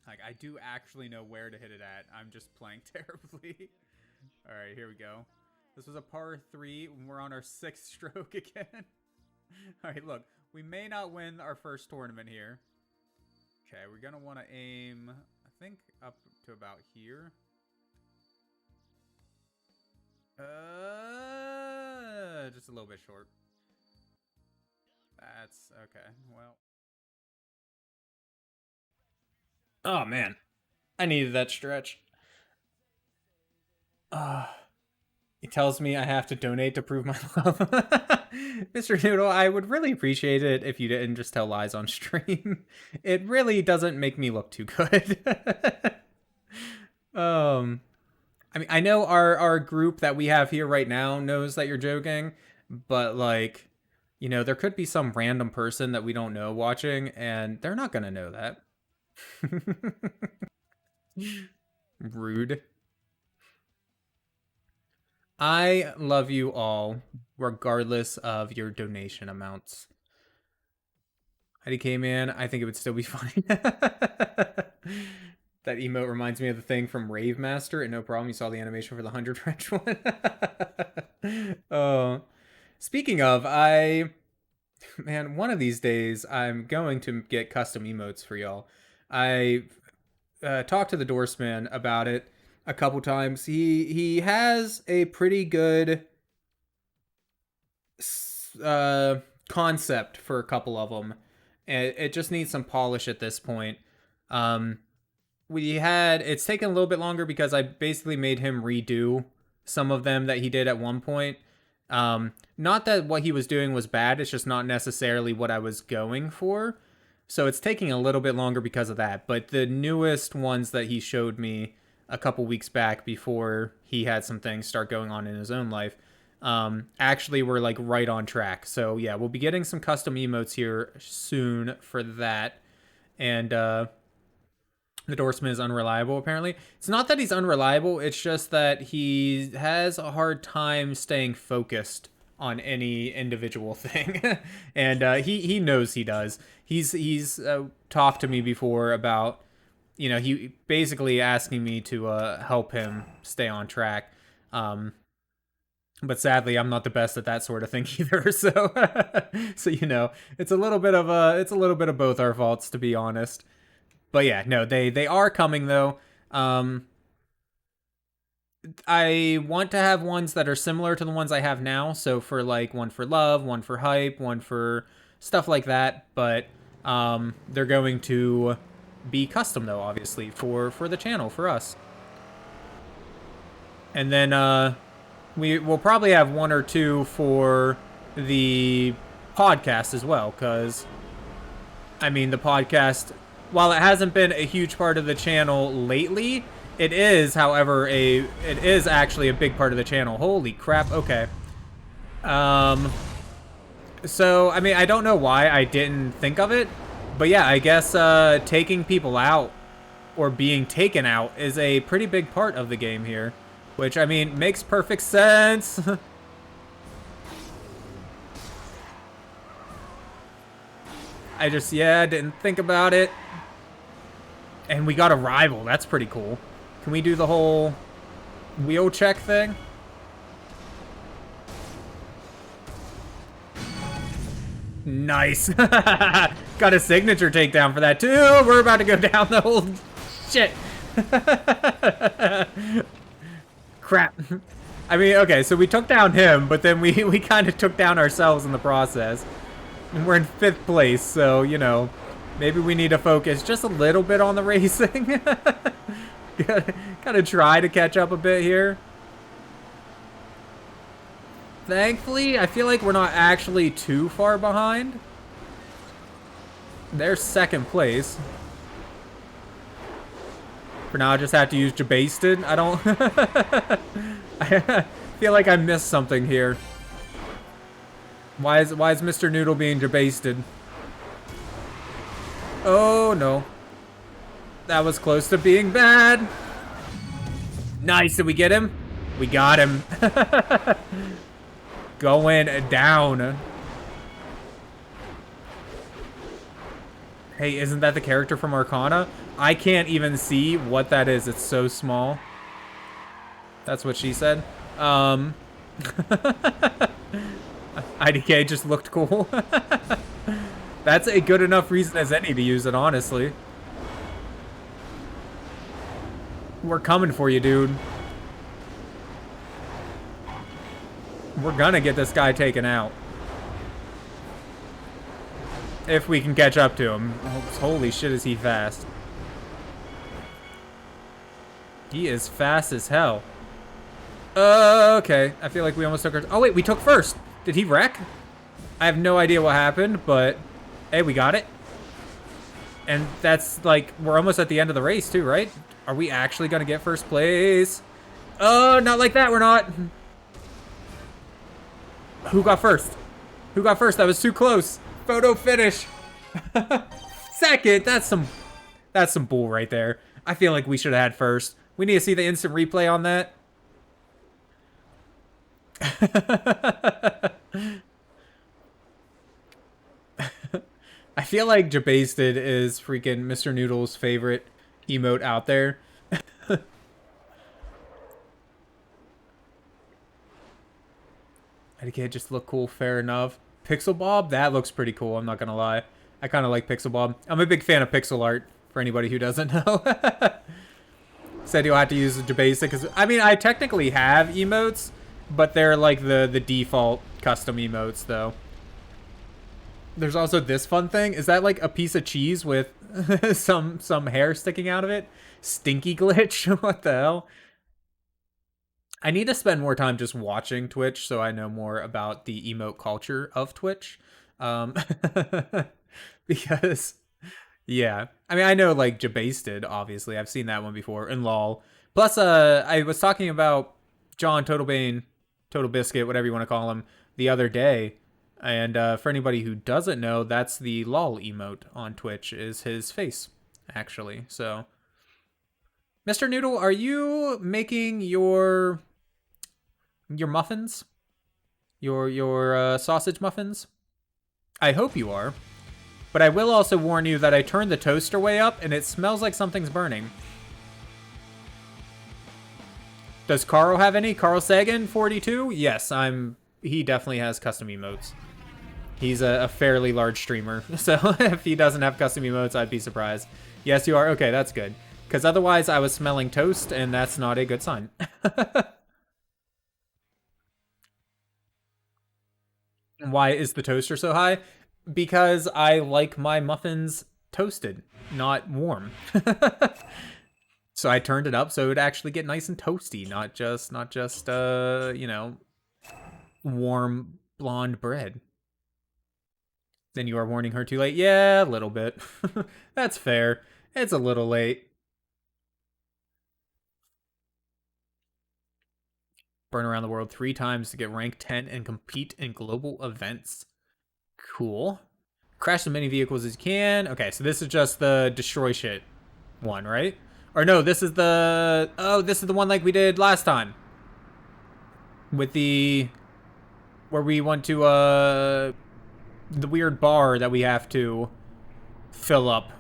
Like, I do actually know where to hit it at. I'm just playing terribly. All right, here we go. This was a par 3. We're on our 6th stroke again. All right, look. We may not win our first tournament here. Okay, we're going to want to aim, I think, up to about here. Just a little bit short. That's okay. Well. Oh, man. I needed that stretch. He tells me I have to donate to prove my love. Mr. Noodle, I would really appreciate it if you didn't just tell lies on stream. It really doesn't make me look too good. I mean, I know our group that we have here right now knows that you're joking, but like, you know, there could be some random person that we don't know watching, and they're not gonna know that. Rude. I love you all, regardless of your donation amounts. Heidi came in, I think it would still be funny. That emote reminds me of the thing from Rave Master, and no problem, you saw the animation for the 100 French one. Oh, speaking of, man, one of these days I'm going to get custom emotes for y'all. I talked to the Doorsman about it a couple times. He has a pretty good concept for a couple of them. It just needs some polish at this point. It's taken a little bit longer because I basically made him redo some of them that he did at one point. Not that what he was doing was bad, it's just not necessarily what I was going for. So it's taking a little bit longer because of that. But the newest ones that he showed me a couple weeks back before he had some things start going on in his own life, actually were like right on track. So yeah, we'll be getting some custom emotes here soon for that. And the Doorsman is unreliable, apparently. It's not that he's unreliable, it's just that he has a hard time staying focused on any individual thing. And he knows he does. He's talked to me before about, you know, he basically asking me to help him stay on track. But sadly, I'm not the best at that sort of thing either. So, so you know, it's a little bit of both our faults, to be honest. But yeah, no, they are coming though. I want to have ones that are similar to the ones I have now. So for like one for love, one for hype, one for stuff like that. But they're going to be custom though, obviously, for the channel, for us. And then we will probably have one or two for the podcast as well, because I mean, the podcast, while it hasn't been a huge part of the channel lately, it is, however, it is actually a big part of the channel. Holy crap, okay. So, I mean, I don't know why I didn't think of it, but yeah, I guess taking people out or being taken out is a pretty big part of the game here, which, I mean, makes perfect sense. I just, yeah, didn't think about it. And we got a rival. That's pretty cool. Can we do the whole wheel check thing? Nice. Got a signature takedown for that, too. We're about to go down the whole shit. Crap. I mean, okay, so we took down him, but then we kind of took down ourselves in the process. And we're in 5th place, so, you know, maybe we need to focus just a little bit on the racing. Gotta try to catch up a bit here. Thankfully, I feel like we're not actually too far behind. They're 2nd place. For now, I just have to use Jabasted. I don't... I feel like I missed something here. Why is Mr. Noodle being Jabasted? Oh, no. That was close to being bad. Nice, did we get him? We got him. Going down. Hey, isn't that the character from Arcana? I can't even see what that is. It's so small. That's what she said. IDK just looked cool. That's a good enough reason as any to use it, honestly. We're coming for you, dude. We're gonna get this guy taken out. If we can catch up to him. Holy shit, is he fast. He is fast as hell. Okay. I feel like we almost took our... Oh, wait, we took first. Did he wreck? I have no idea what happened, but... Hey, we got it. And that's, like, we're almost at the end of the race, too, right? Are we actually going to get first place? Oh, not like that, we're not. Who got first? Who got first? That was too close. Photo finish. Second, that's some bull right there. I feel like we should have had first. We need to see the instant replay on that. I feel like Jabasted is freaking Mr. Noodle's favorite emote out there. Okay, just look cool, fair enough. Pixel Bob, that looks pretty cool, I'm not gonna lie. I kind of like Pixel Bob. I'm a big fan of pixel art, for anybody who doesn't know. Said you'll have to use Jabasted, because, I mean, I technically have emotes, but they're like the default custom emotes, though. There's also this fun thing. Is that like a piece of cheese with some hair sticking out of it? Stinky glitch? What the hell? I need to spend more time just watching Twitch so I know more about the emote culture of Twitch. Because, yeah. I mean, I know, like, Jabasted, obviously. I've seen that one before, and LOL. Plus, I was talking about John Totalbane, Total Biscuit, whatever you want to call him, the other day. And for anybody who doesn't know, that's the LOL emote on Twitch, is his face, actually. So, Mr. Noodle, are you making your muffins? Your sausage muffins? I hope you are. But I will also warn you that I turned the toaster way up, and it smells like something's burning. Does Carl have any? Carl Sagan, 42? Yes, he definitely has custom emotes. He's a fairly large streamer, so if he doesn't have custom emotes, I'd be surprised. Yes, you are? Okay, that's good. Because otherwise, I was smelling toast, and that's not a good sign. Why is the toaster so high? Because I like my muffins toasted, not warm. So I turned it up so it would actually get nice and toasty, not just you know, warm blonde bread. Then you are warning her too late? Yeah, a little bit. That's fair. It's a little late. Burn around the world 3 times to get rank 10 and compete in global events. Cool. Crash as many vehicles as you can. Okay, so this is just the destroy shit one, right? Or no, this is the... Oh, this is the one like we did last time. With the... Where we went to, the weird bar that we have to fill up.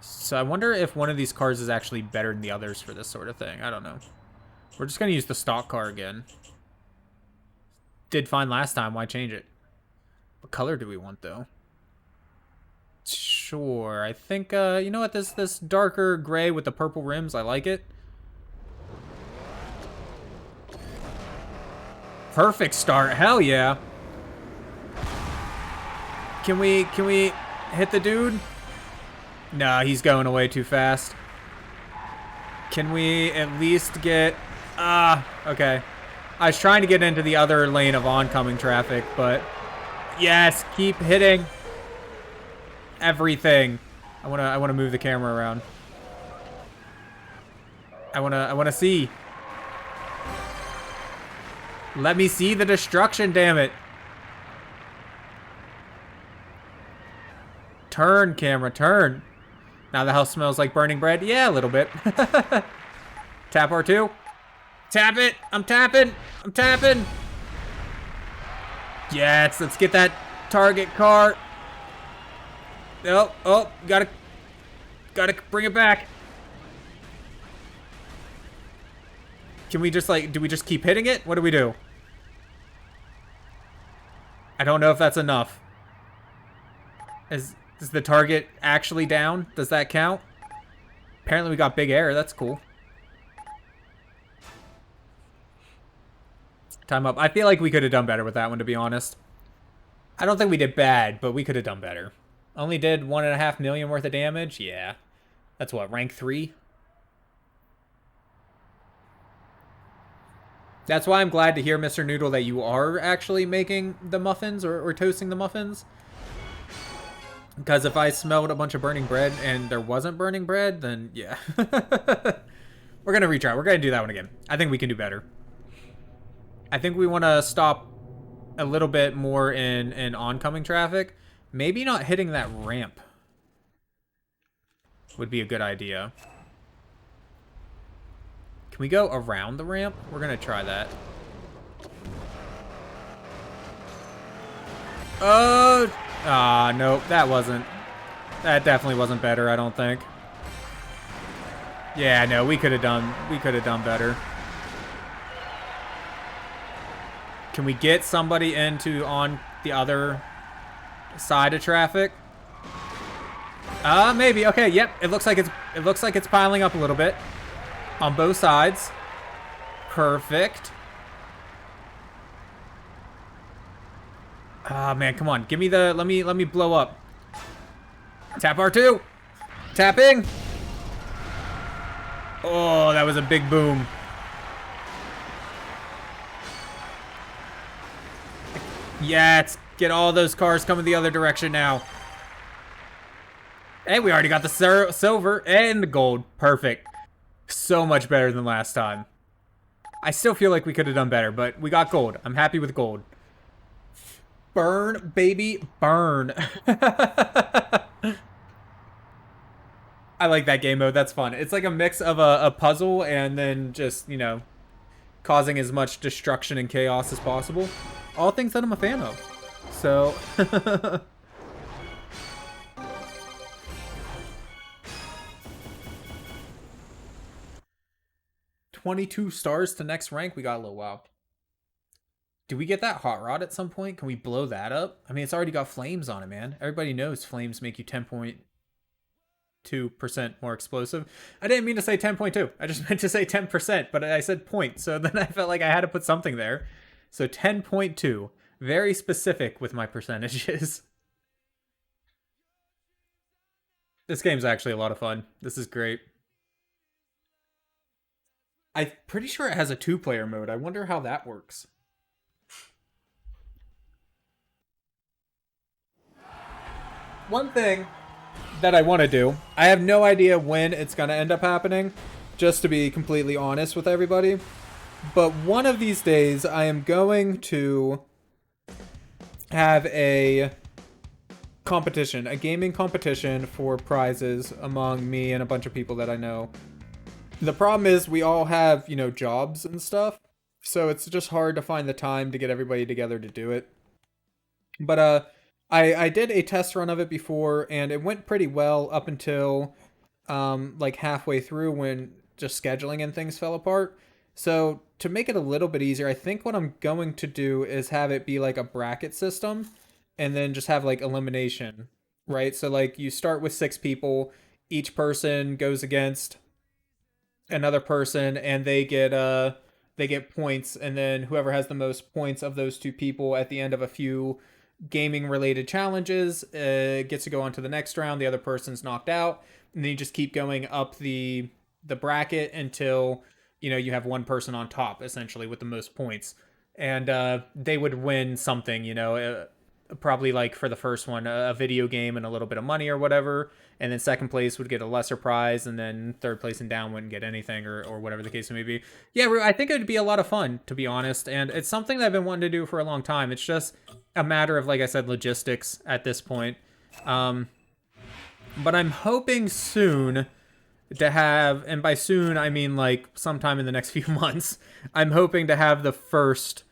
So I wonder if one of these cars is actually better than the others for this sort of thing. I don't know. We're just going to use the stock car again. Did fine last time. Why change it? What color do we want, though? Sure. I think, you know what? This darker gray with the purple rims, I like it. Perfect start. Hell yeah. Can we hit the dude? No, he's going away too fast. Can we at least get... okay. I was trying to get into the other lane of oncoming traffic, but... Yes, keep hitting everything. I wanna move the camera around. I wanna see. Let me see the destruction, damn it. Turn, camera, turn. Now the house smells like burning bread. Yeah, a little bit. Tap R2. Tap it. I'm tapping. I'm tapping. Yes, let's get that target car. Oh, gotta bring it back. Can we just, like, do we just keep hitting it? What do we do? I don't know if that's enough. Is the target actually down? Does that count? Apparently we got big air. That's cool. Time up. I feel like we could have done better with that one, to be honest. I don't think we did bad, but we could have done better. Only did 1.5 million worth of damage? Yeah. That's what, rank 3? That's why I'm glad to hear, Mr. Noodle, that you are actually making the muffins or toasting the muffins. Because if I smelled a bunch of burning bread and there wasn't burning bread, then yeah. We're going to retry. We're going to do that one again. I think we can do better. I think we want to stop a little bit more in oncoming traffic. Maybe not hitting that ramp would be a good idea. Can we go around the ramp? We're going to try that. Oh! Ah, nope, that definitely wasn't better, I don't think. Yeah, no, we could have done better. Can we get somebody on the other side of traffic? Maybe. Okay, yep. It looks like it's piling up a little bit on both sides. Perfect. Ah, man, come on. Give me the let me blow up. Tap R2. Tapping. Oh, that was a big boom. Yeah, get all those cars coming the other direction now. Hey, we already got the silver and the gold. Perfect. So much better than last time. I still feel like we could have done better, but we got gold. I'm happy with gold. Burn, baby, burn. I like that game mode. That's fun. It's like a mix of a puzzle and then just, you know, causing as much destruction and chaos as possible. All things that I'm a fan of. So... 22 stars to next rank. We got a little while. Do we get that hot rod at some point? Can we blow that up? I mean, it's already got flames on it, man. Everybody knows flames make you 10.2% more explosive. I didn't mean to say 10.2. I just meant to say 10%, but I said point. So then I felt like I had to put something there. So 10.2. Very specific with my percentages. This game's actually a lot of fun. This is great. I'm pretty sure it has a 2-player mode. I wonder how that works. One thing that I want to do, I have no idea when it's going to end up happening, just to be completely honest with everybody. But one of these days, I am going to have a competition, a gaming competition for prizes among me and a bunch of people that I know. The problem is we all have, you know, jobs and stuff, so it's just hard to find the time to get everybody together to do it. But I did a test run of it before, and it went pretty well up until like halfway through when just scheduling and things fell apart. So to make it a little bit easier, I think what I'm going to do is have it be like a bracket system, and then just have like elimination, right? So like you start with 6 people, each person goes against another person, and they get points, and then whoever has the most points of those 2 people at the end of a few gaming related challenges gets to go on to the next round. The other person's knocked out, and then you just keep going up the bracket until, you know, you have one person on top essentially with the most points, and they would win something, you know, probably like for the first one a video game and a little bit of money or whatever, and then second place would get a lesser prize, and then third place and down wouldn't get anything, or whatever the case may be. Yeah, I think it would be a lot of fun, to be honest, and it's something that I've been wanting to do for a long time. It's just a matter of, like I said, logistics at this point. But I'm hoping soon to have, and by soon I mean like sometime in the next few months, I'm hoping to have the first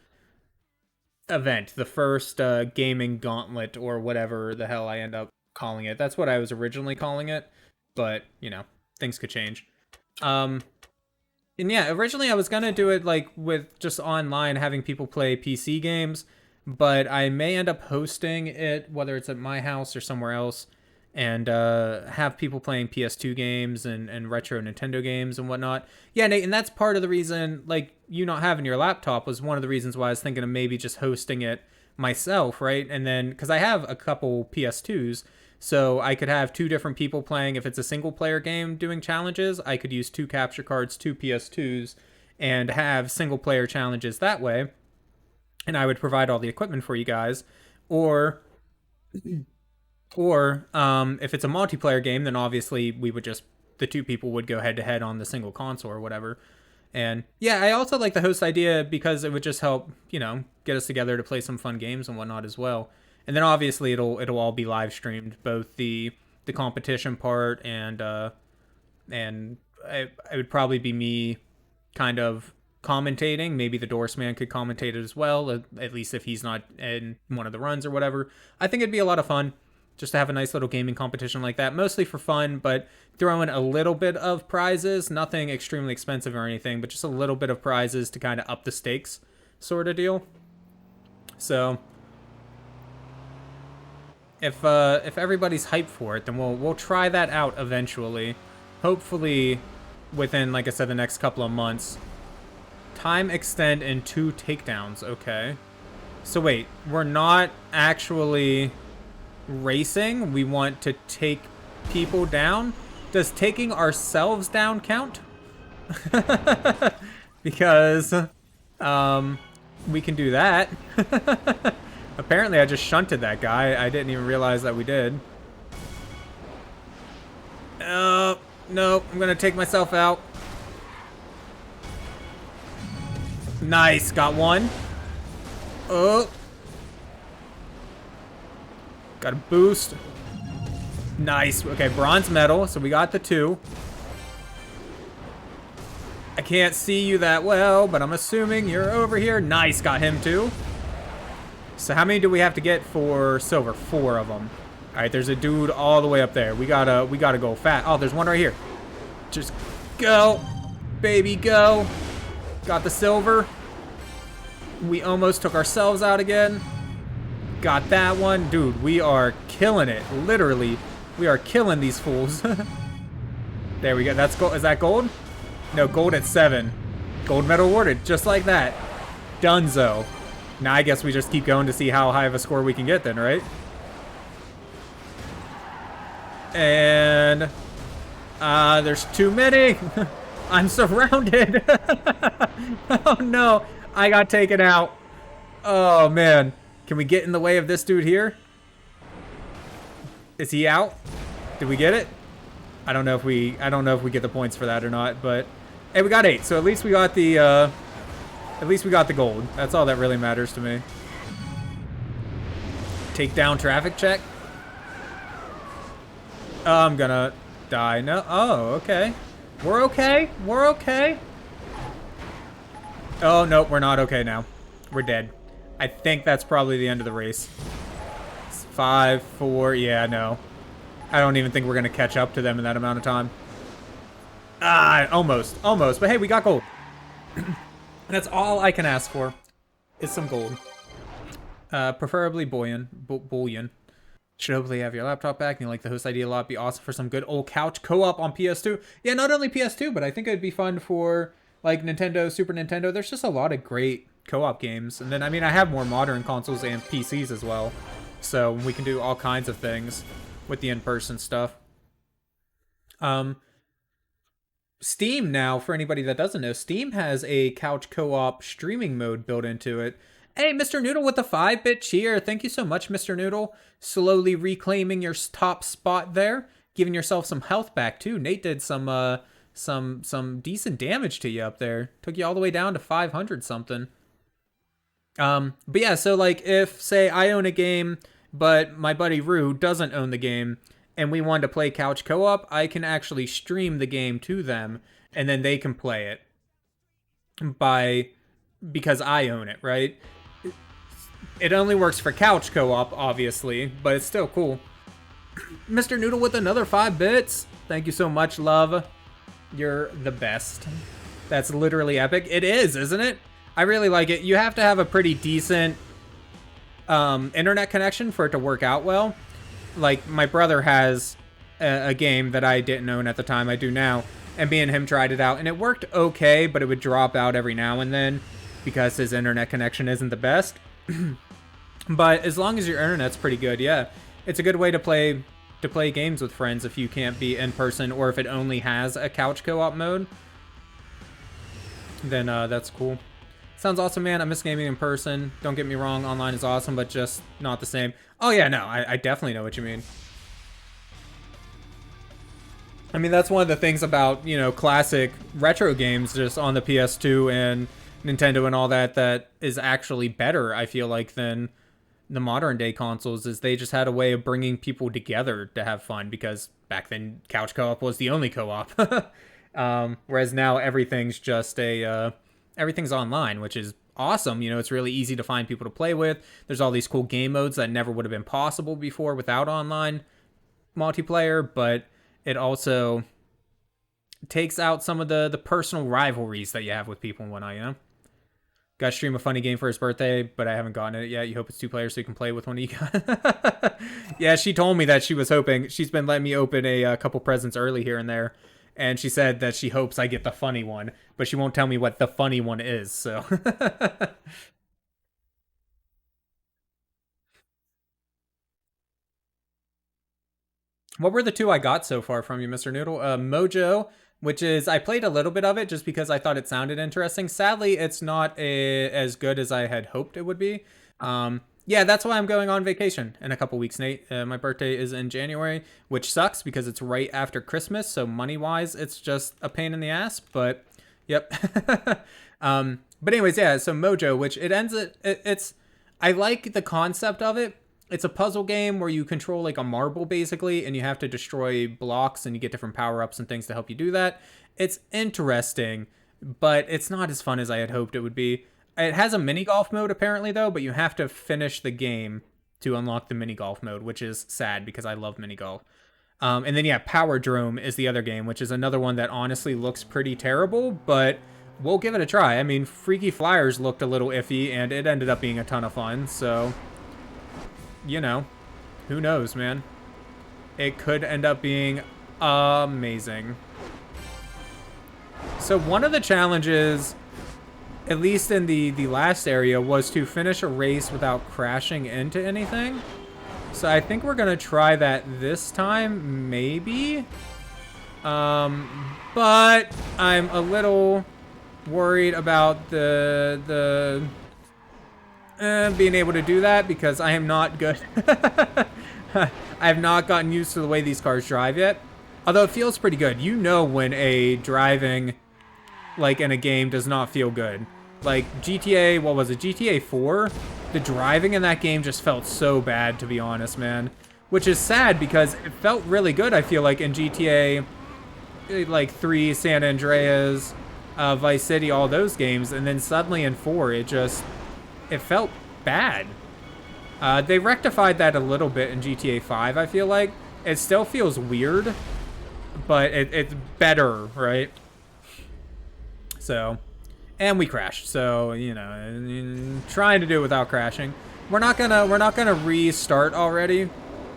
event, the first gaming gauntlet, or whatever the hell I end up calling it. That's what I was originally calling it, but you know, things could change. And yeah, originally I was gonna do it like with just online, having people play PC games, but I may end up hosting it, whether it's at my house or somewhere else, and have people playing PS2 games and retro Nintendo games and whatnot. Yeah, Nate, and that's part of the reason, like, you not having your laptop was one of the reasons why I was thinking of maybe just hosting it myself, right? And then, because I have a couple PS2s, so I could have 2 different people playing. If it's a single-player game doing challenges, I could use 2 capture cards, 2 PS2s, and have single player challenges that way, and I would provide all the equipment for you guys. Or if it's a multiplayer game, then obviously the two people would go head to head on the single console or whatever. And yeah, I also like the host idea because it would just help, get us together to play some fun games and whatnot as well. And then obviously it'll all be live streamed, both the competition part and it would probably be me kind of commentating. Maybe the Dorsman could commentate it as well, at least if he's not in one of the runs or whatever. I think it'd be a lot of fun just to have a nice little gaming competition like that, mostly for fun, but throw in a little bit of prizes, nothing extremely expensive or anything, but just a little bit of prizes to kind of up the stakes sort of deal. So if everybody's hyped for it, then we'll try that out eventually. Hopefully within, like I said, the next couple of months. Time extend in 2 takedowns. Okay. So wait, we're not actually racing. We want to take people down. Does taking ourselves down count? Because we can do that. Apparently I just shunted that guy. I didn't even realize that we did. No, I'm gonna take myself out. Nice, got one. Oh. Got a boost. Nice. Okay, bronze medal. So we got the 2. I can't see you that well, but I'm assuming you're over here. Nice, got him too. So how many do we have to get for silver? 4 of them. All right, there's a dude all the way up there. We gotta go fast. Oh, there's one right here. Just go, baby, go. Got the silver. We almost took ourselves out again. Got that one. Dude, we are killing it. Literally, we are killing these fools. There we go. That's gold. Is that gold? No, gold at 7. Gold medal awarded. Just like that. Dunzo. Now I guess we just keep going to see how high of a score we can get then, right? And there's too many. I'm surrounded. Oh no, I got taken out. Oh man, can we get in the way of this dude here? Is he out? Did we get it? I don't know if we get the points for that or not, but hey, we got 8. So at least we got the gold. That's all that really matters to me. Take down traffic check. Oh, I'm gonna die. No. Oh, okay. We're okay. We're okay. Oh, nope. We're not okay now. We're dead. I think that's probably the end of the race. It's 5, 4. Yeah, no. I don't even think we're going to catch up to them in that amount of time. Ah, almost. Almost. But hey, we got gold. That's all I can ask for is some gold. Preferably bullion. Should hopefully have your laptop back and you like the host idea a lot. Be awesome for some good old couch co-op on PS2. Yeah, not only PS2, but I think it'd be fun for like Nintendo, Super Nintendo. There's just a lot of great co-op games. And then, I mean, I have more modern consoles and PCs as well. So we can do all kinds of things with the in-person stuff. Steam now, for anybody that doesn't know, Steam has a couch co-op streaming mode built into it. Hey, Mr. Noodle with the 5-bit cheer. Thank you so much, Mr. Noodle. Slowly reclaiming your top spot there. Giving yourself some health back, too. Nate did some decent damage to you up there. Took you all the way down to 500 something. But yeah, so like if, say, I own a game, but my buddy Rue doesn't own the game, and we want to play couch co-op, I can actually stream the game to them, and then they can play it because I own it, right? It only works for couch co-op, obviously, but it's still cool. Mr. Noodle with another 5 bits. Thank you so much, love. You're the best. That's literally epic. It is, isn't it? I really like it. You have to have a pretty decent internet connection for it to work out well. Like, my brother has a game that I didn't own at the time. I do now. And me and him tried it out, and it worked okay, but it would drop out every now and then because his internet connection isn't the best. But as long as your internet's pretty good, yeah. It's a good way to play games with friends if you can't be in person or if it only has a couch co-op mode. then that's cool. Sounds awesome, man. I miss gaming in person. Don't get me wrong, online is awesome, but just not the same. Oh yeah, no, I definitely know what you mean. I mean, that's one of the things about, you know, classic retro games just on the PS2 and Nintendo and all that that is actually better, I feel like, than the modern day consoles, is they just had a way of bringing people together to have fun, because back then couch co-op was the only co-op. Whereas now everything's just everything's online, which is awesome. You know, it's really easy to find people to play with. There's all these cool game modes that never would have been possible before without online multiplayer, but it also takes out some of the personal rivalries that you have with people and whatnot, you know? Got to stream a funny game for his birthday, but I haven't gotten it yet. You hope it's 2 players so you can play with one of you guys. Yeah, she told me that she was hoping. She's been letting me open a couple presents early here and there. And she said that she hopes I get the funny one, but she won't tell me what the funny one is, so. What were the 2 I got so far from you, Mr. Noodle? Mojo, which is, I played a little bit of it just because I thought it sounded interesting. Sadly, it's not as good as I had hoped it would be. Yeah, that's why I'm going on vacation in a couple weeks, Nate. My birthday is in January, which sucks because it's right after Christmas. So money-wise, it's just a pain in the ass. But, yep. But anyways, yeah, so Mojo, which it's... I like the concept of it. It's a puzzle game where you control like a marble basically, and you have to destroy blocks and you get different power-ups and things to help you do that. It's interesting, but it's not as fun as I had hoped it would be. It has a mini golf mode apparently though, but you have to finish the game to unlock the mini golf mode, which is sad because I love mini golf. And then yeah, Power Drome is the other game, which is another one that honestly looks pretty terrible, but we'll give it a try. I mean, Freaky Flyers looked a little iffy and it ended up being a ton of fun, so... You know, who knows, man? It could end up being amazing. So one of the challenges, at least in the last area, was to finish a race without crashing into anything. So I think we're going to try that this time, maybe. But I'm a little worried about being able to do that because I am not good. I have not gotten used to the way these cars drive yet. Although it feels pretty good. You know when a driving, like in a game, does not feel good. Like GTA, what was it? GTA 4? The driving in that game just felt so bad, to be honest, man. Which is sad because it felt really good, I feel like, in GTA, like 3, San Andreas, Vice City, all those games. And then suddenly in 4, it felt bad. They rectified that a little bit in GTA 5, I feel like. It still feels weird, but it's better, right? So, and we crashed. So, you know, trying to do it without crashing. We're not gonna restart already.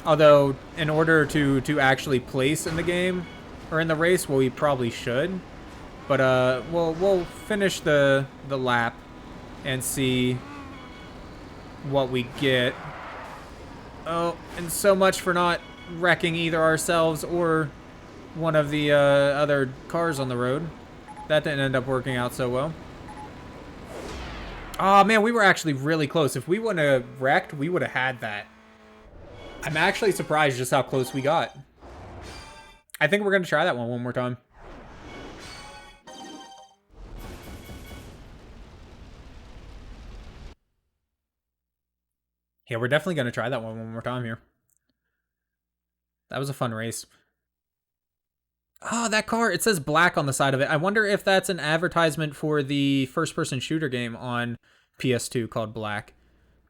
Although, in order to actually place in the game or in the race, well, we probably should. But we'll finish the lap and see what we get. Oh, and so much for not wrecking either ourselves or one of the other cars on the road. That didn't end up working out so well. Oh man, we were actually really close. If we wouldn't have wrecked, we would have had that. I'm actually surprised just how close we got. I think we're going to try that one more time. Yeah, we're definitely going to try that one more time here. That was a fun race. Oh, that car, it says black on the side of it. I wonder if that's an advertisement for the first-person shooter game on PS2 called Black.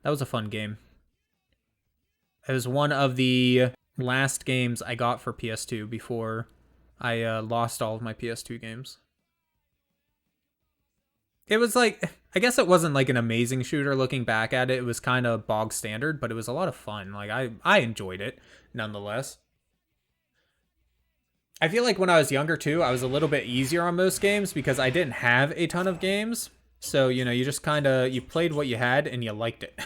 That was a fun game. It was one of the last games I got for PS2 before I lost all of my PS2 games. It was like, I guess it wasn't like an amazing shooter looking back at it. It was kind of bog standard, but it was a lot of fun. Like, I enjoyed it nonetheless. I feel like when I was younger too, I was a little bit easier on most games because I didn't have a ton of games. So, you know, you just kind of, you played what you had and you liked it.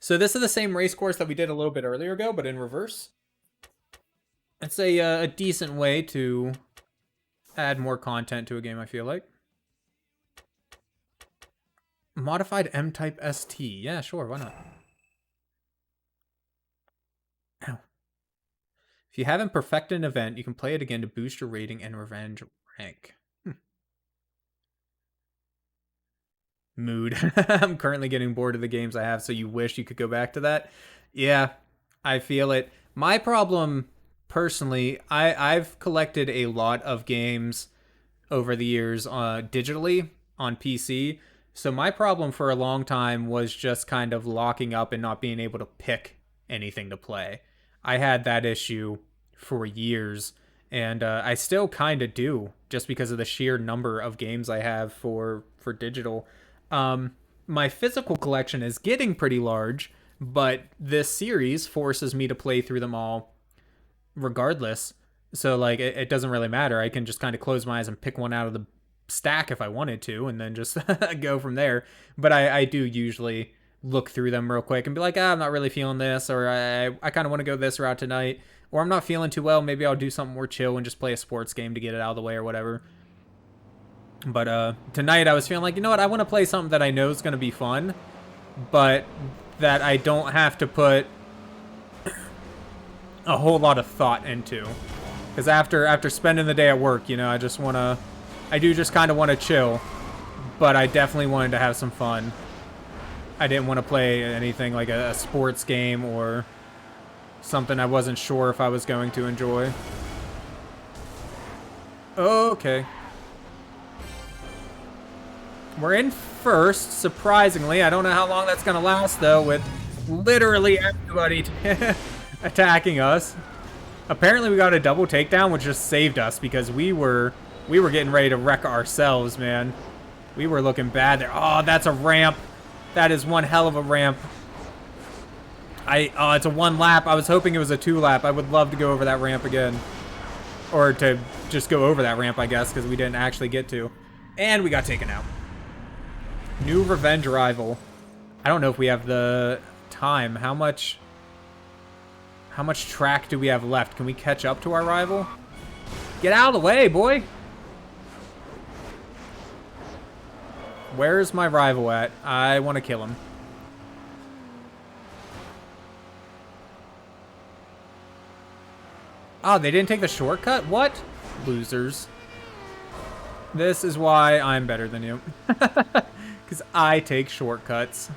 So this is the same race course that we did a little bit earlier ago, but in reverse. It's a decent way to add more content to a game, I feel like. Modified M-Type ST. Yeah, sure, why not? Ow. If you haven't perfected an event, you can play it again to boost your rating and revenge rank. Mood. I'm currently getting bored of the games I have, so you wish you could go back to that? Yeah, I feel it. My problem, personally, I've collected a lot of games over the years digitally on PC. So my problem for a long time was just kind of locking up and not being able to pick anything to play. I had that issue for years, and I still kind of do, just because of the sheer number of games I have for digital. My physical collection is getting pretty large, but this series forces me to play through them all regardless. So like it doesn't really matter. I can just kind of close my eyes and pick one out of the stack if I wanted to, and then just go from there. But I do usually look through them real quick and be like, I'm not really feeling this, or I kind of want to go this route tonight, or I'm not feeling too well. Maybe I'll do something more chill and just play a sports game to get it out of the way or whatever. But tonight I was feeling like, you know what, I want to play something that I know is going to be fun, but that I don't have to put a whole lot of thought into. Because after spending the day at work, you know, I do just kind of want to chill, but I definitely wanted to have some fun. I didn't want to play anything like a sports game or something I wasn't sure if I was going to enjoy. Okay. We're in first, surprisingly. I don't know how long that's going to last, though, with literally everybody attacking us. Apparently, we got a double takedown, which just saved us, because we were getting ready to wreck ourselves, man. We were looking bad there. Oh, that's a ramp. That is one hell of a ramp. Oh, it's a 1 lap. I was hoping it was a 2 lap. I would love to go over that ramp again. Or to just go over that ramp, I guess, because we didn't actually get to. And we got taken out. New revenge rival. I don't know if we have the time. How much track do we have left? Can we catch up to our rival? Get out of the way, boy! Where's my rival at? I want to kill him. Oh, they didn't take the shortcut? What? Losers. This is why I'm better than you. Because I take shortcuts.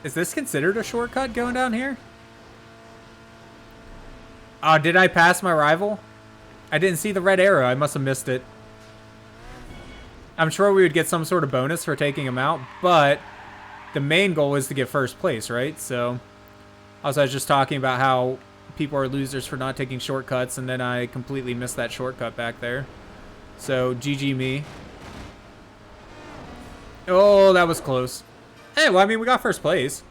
Is this considered a shortcut going down here? Oh, did I pass my rival? I didn't see the red arrow. I must have missed it. I'm sure we would get some sort of bonus for taking him out, but the main goal is to get first place, right? So, also I was just talking about how people are losers for not taking shortcuts, and then I completely missed that shortcut back there. So, GG me. Oh, that was close. Hey, well, I mean, we got first place.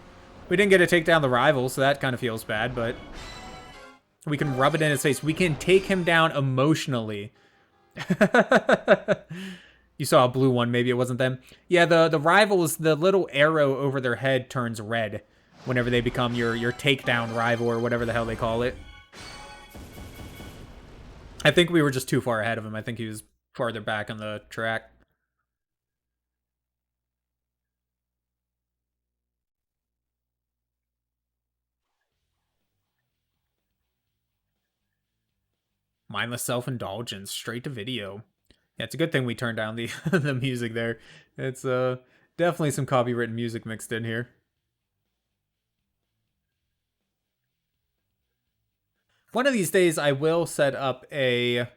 We didn't get to take down the rival, so that kind of feels bad, but we can rub it in his face. We can take him down emotionally. You saw a blue one. Maybe it wasn't them. Yeah, the rivals, the little arrow over their head turns red whenever they become your takedown rival or whatever the hell they call it. I think we were just too far ahead of him. I think he was farther back on the track. Mindless self-indulgence, straight to video. Yeah, it's a good thing we turned down the the music there. It's definitely some copywritten music mixed in here. One of these days, I will set up a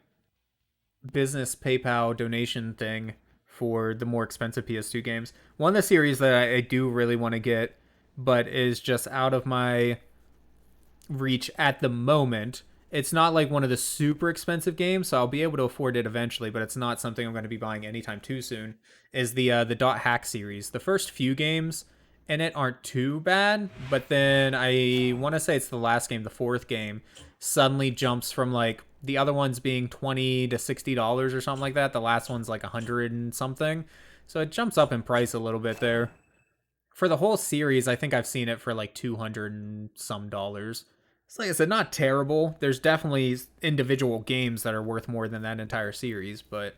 business PayPal donation thing for the more expensive PS2 games. One of the series that I do really want to get, but is just out of my reach at the moment. It's not like one of the super expensive games, so I'll be able to afford it eventually, but it's not something I'm going to be buying anytime too soon, is the Dot Hack series. The first few games in it aren't too bad, but then I want to say it's the last game, the fourth game, suddenly jumps from like the other ones being $20 to $60 or something like that. The last one's like 100 and something. So it jumps up in price a little bit there. For the whole series, I think I've seen it for like 200 and some dollars. It's like I said, not terrible. There's definitely individual games that are worth more than that entire series, but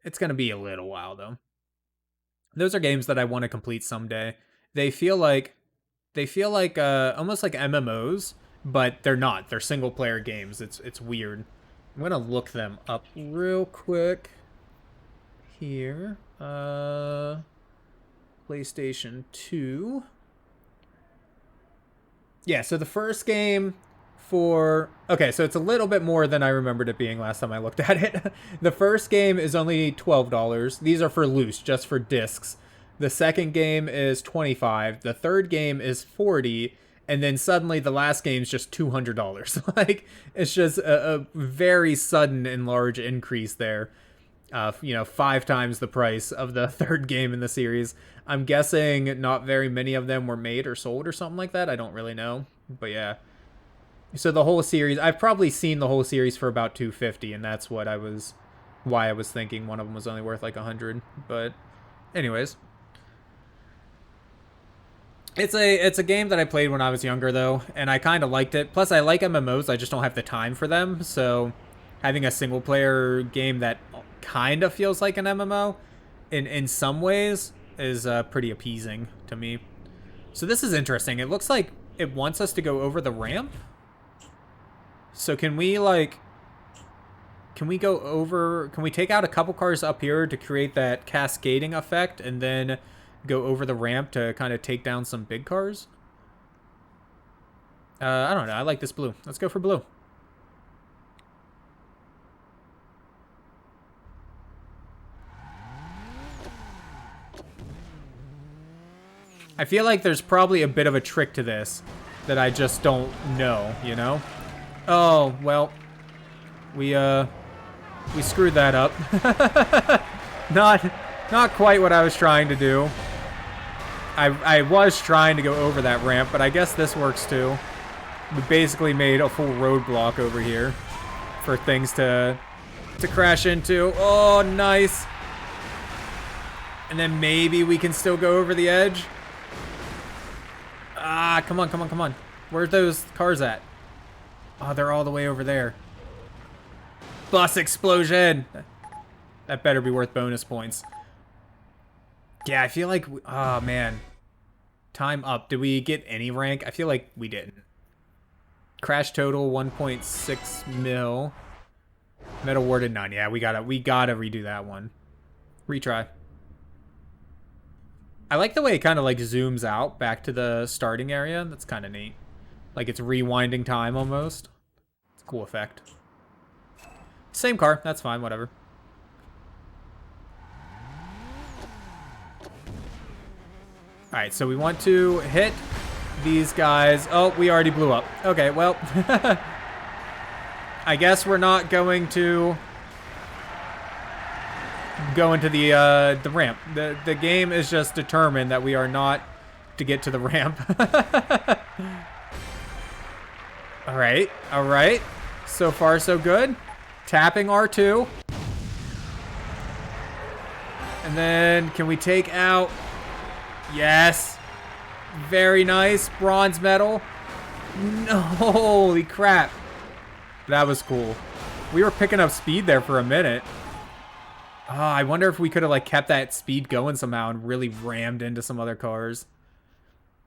it's going to be a little while though. Those are games that I want to complete someday. They feel like almost like MMOs, but they're not. They're single player games. It's weird. I'm gonna look them up real quick here. PlayStation 2. Yeah, so the first game for... Okay, so it's a little bit more than I remembered it being last time I looked at it. The first game is only $12. These are for loose, just for discs. The second game is $25. The third game is $40. And then suddenly the last game is just $200. Like, it's just a very sudden and large increase there. 5 times the price of the third game in the series. I'm guessing not very many of them were made or sold or something like that. I don't really know. But yeah. So the whole series, I've probably seen the whole series for about $250, and that's why I was thinking one of them was only worth like $100. But anyways. It's a game that I played when I was younger though, and I kind of liked it. Plus I like MMOs, I just don't have the time for them. So having a single player game that kind of feels like an MMO in some ways is pretty appeasing to me. So this is interesting. It looks like it wants us to go over the ramp. So can we go over, can we take out a couple cars up here to create that cascading effect and then go over the ramp to kind of take down some big cars? I don't know. I like this blue. Let's go for blue. I feel like there's probably a bit of a trick to this that I just don't know, you know? Oh, well, we screwed that up. Not quite what I was trying to do. I was trying to go over that ramp, but I guess this works too. We basically made a full roadblock over here for things to crash into. Oh, nice. And then maybe we can still go over the edge. Ah, come on, come on, come on. Where's those cars at? Oh, they're all the way over there. Bus explosion. That better be worth bonus points. Yeah, I feel like... Oh, man. Time up. Did we get any rank? I feel like we didn't. Crash total, 1.6 mil. Medal awarded, none. Yeah, we gotta redo that one. Retry. I like the way it kind of like zooms out back to the starting area. That's kind of neat. Like it's rewinding time almost. It's a cool effect. Same car. That's fine. Whatever. Alright, so we want to hit these guys. Oh, we already blew up. Okay, well. I guess we're not going to go into the ramp. The game is just determined that we are not to get to the ramp. Alright, alright. So far, so good. Tapping R2. And then, can we take out... Yes. Very nice. Bronze medal. No, holy crap. That was cool. We were picking up speed there for a minute. Oh, I wonder if we could have like kept that speed going somehow and really rammed into some other cars.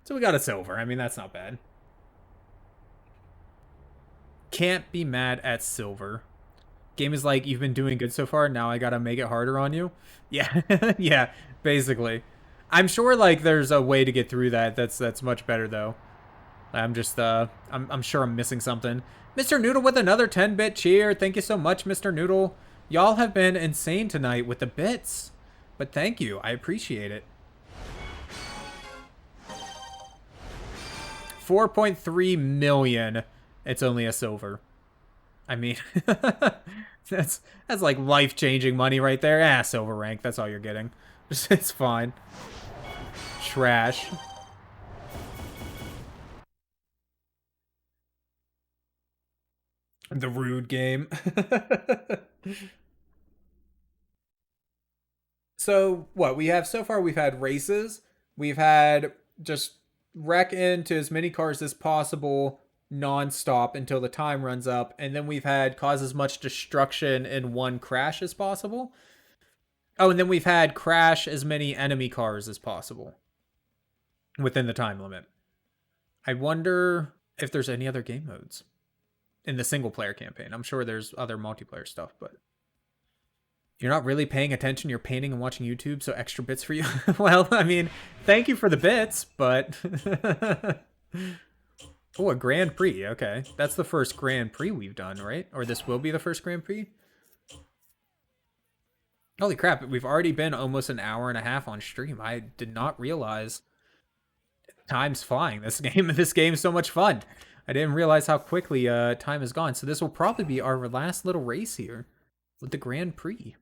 So we got a silver. I mean, that's not bad. Can't be mad at silver. Game is like, you've been doing good so far, now I gotta make it harder on you. Yeah, yeah, basically. I'm sure like there's a way to get through that. That's much better though. I'm just I'm sure I'm missing something. Mr. Noodle with another 10-bit cheer. Thank you so much, Mr. Noodle. Y'all have been insane tonight with the bits. But thank you. I appreciate it. 4.3 million. It's only a silver. I mean, that's like life-changing money right there. Ah, silver rank. That's all you're getting. It's fine. Trash. The rude game. So, what we have so far, we've had races. We've had just wreck into as many cars as possible non-stop until the time runs up, and then we've had cause as much destruction in one crash as possible. Oh, and then we've had crash as many enemy cars as possible within the time limit. I wonder if there's any other game modes in the single player campaign. I'm sure there's other multiplayer stuff, but you're not really paying attention. You're painting and watching YouTube, so extra bits for you. Well, I mean, thank you for the bits, but oh, a Grand Prix. Okay, that's the first Grand Prix we've done, right? Or this will be the first Grand Prix. Holy crap, we've already been almost an hour and a half on stream. I did not realize time's flying. This game is so much fun. I didn't realize how quickly time has gone. So this will probably be our last little race here with the Grand Prix.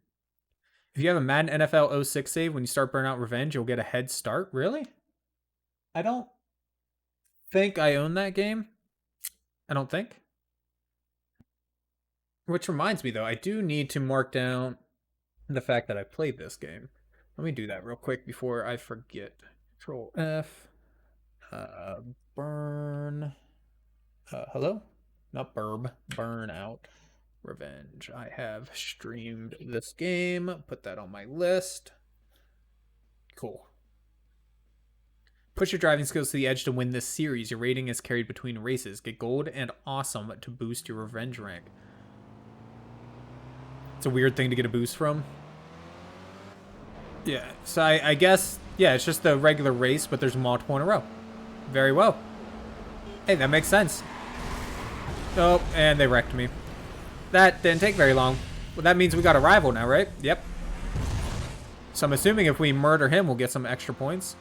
If you have a Madden NFL 06 save when you start Burnout Revenge, you'll get a head start. Really? I don't think I own that game. I don't think. Which reminds me, though, I do need to mark down the fact that I played this game. Let me do that real quick before I forget. Control F. Hello? Not Burb. Burnout Revenge. I have streamed this game. Put that on my list. Cool. Push your driving skills to the edge to win this series. Your rating is carried between races. Get gold and awesome to boost your revenge rank. It's a weird thing to get a boost from. Yeah, so I guess, yeah, it's just the regular race, but there's multiple in a row. Very well. Hey, that makes sense. Oh, and they wrecked me. That didn't take very long. Well, that means we got a rival now, right? Yep. So I'm assuming if we murder him, we'll get some extra points.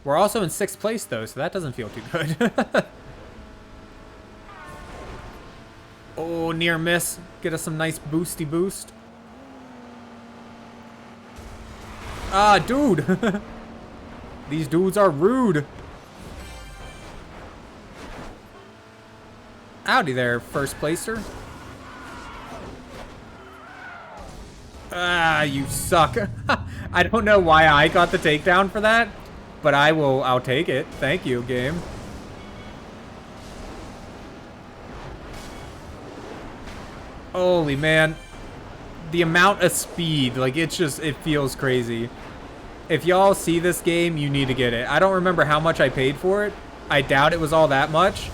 We're also in 6th place, though, so that doesn't feel too good. Oh, near miss. Get us some nice boosty boost. Ah, dude. These dudes are rude. Howdy there, first placer. Ah, you suck. I don't know why I got the takedown for that, but I'll take it. Thank you, game. Holy man. The amount of speed, like, it feels crazy. If y'all see this game, you need to get it. I don't remember how much I paid for it. I doubt it was all that much,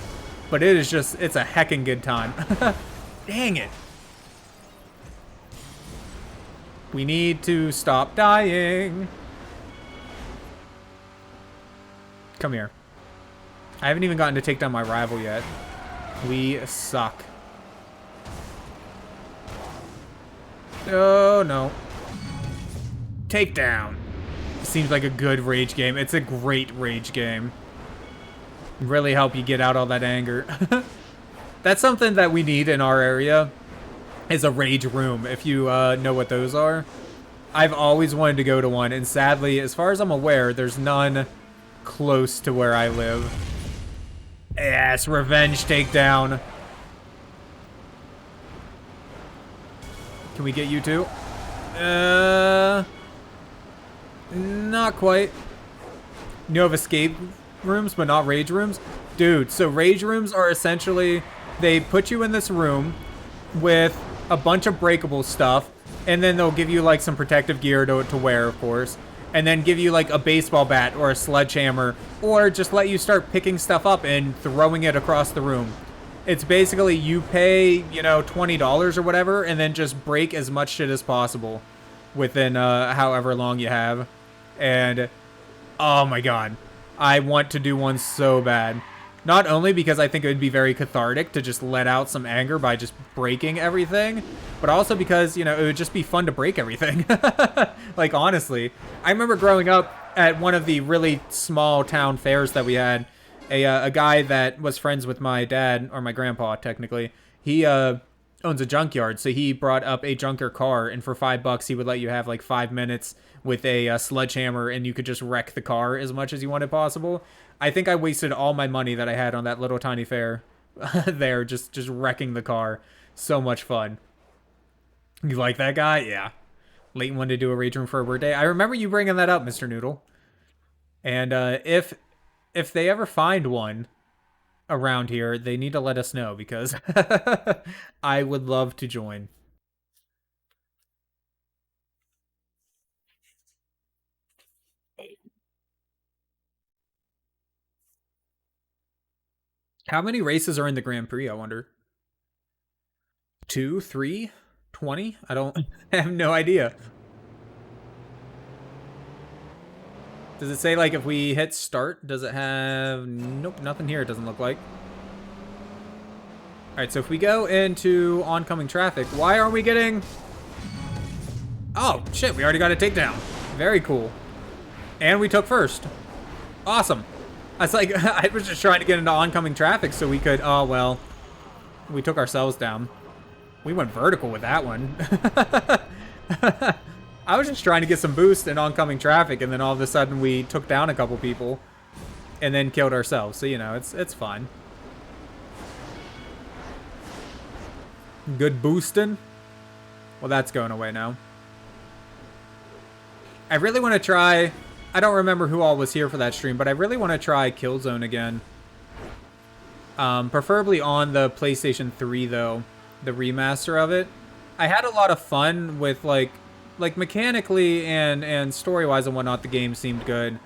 but it's a heckin' good time. Dang it. We need to stop dying. Come here. I haven't even gotten to take down my rival yet. We suck. Oh, no. Takedown. Seems like a good rage game. It's a great rage game. Really help you get out all that anger. That's something that we need in our area, is a rage room, if you know what those are. I've always wanted to go to one, and sadly, as far as I'm aware, there's none close to where I live. Yes, revenge takedown. Can we get you two? Not quite. You know of escape rooms, but not rage rooms? Dude, so rage rooms are essentially, they put you in this room with a bunch of breakable stuff, and then they'll give you like some protective gear to wear, of course, and then give you like a baseball bat or a sledgehammer, or just let you start picking stuff up and throwing it across the room. It's basically you pay, you know, $20 or whatever, and then just break as much shit as possible within however long you have. And oh my god, I want to do one so bad. Not only because I think it would be very cathartic to just let out some anger by just breaking everything, but also because, you know, it would just be fun to break everything. Like, honestly, I remember growing up at one of the really small town fairs that we had. A guy that was friends with my dad, or my grandpa, technically, he owns a junkyard, so he brought up a junker car, and for $5 he would let you have like 5 minutes with a sledgehammer, and you could just wreck the car as much as you wanted possible. I think I wasted all my money that I had on that little tiny fair there, just wrecking the car. So much fun. You like that guy? Yeah. Leighton wanted to do a rage room for a birthday. I remember you bringing that up, Mr. Noodle. And if they ever find one around here, they need to let us know because I would love to join. How many races are in the Grand Prix, I wonder? 2, 3, 20? I don't I have no idea. Does it say, like, if we hit start, does it have... Nope, nothing here, it doesn't look like. Alright, so if we go into oncoming traffic, why aren't we getting... Oh, shit, we already got a takedown. Very cool. And we took first. Awesome. I was like, I was just trying to get into oncoming traffic so we could... Oh, well. We took ourselves down. We went vertical with that one. I was just trying to get some boost in oncoming traffic, and then all of a sudden we took down a couple people and then killed ourselves. So, you know, it's fine. Good boosting. Well, that's going away now. I really want to try... I don't remember who all was here for that stream, but I really want to try Killzone again. Preferably on the PlayStation 3, though. The remaster of it. I had a lot of fun with, like mechanically and story-wise and whatnot, the game seemed good.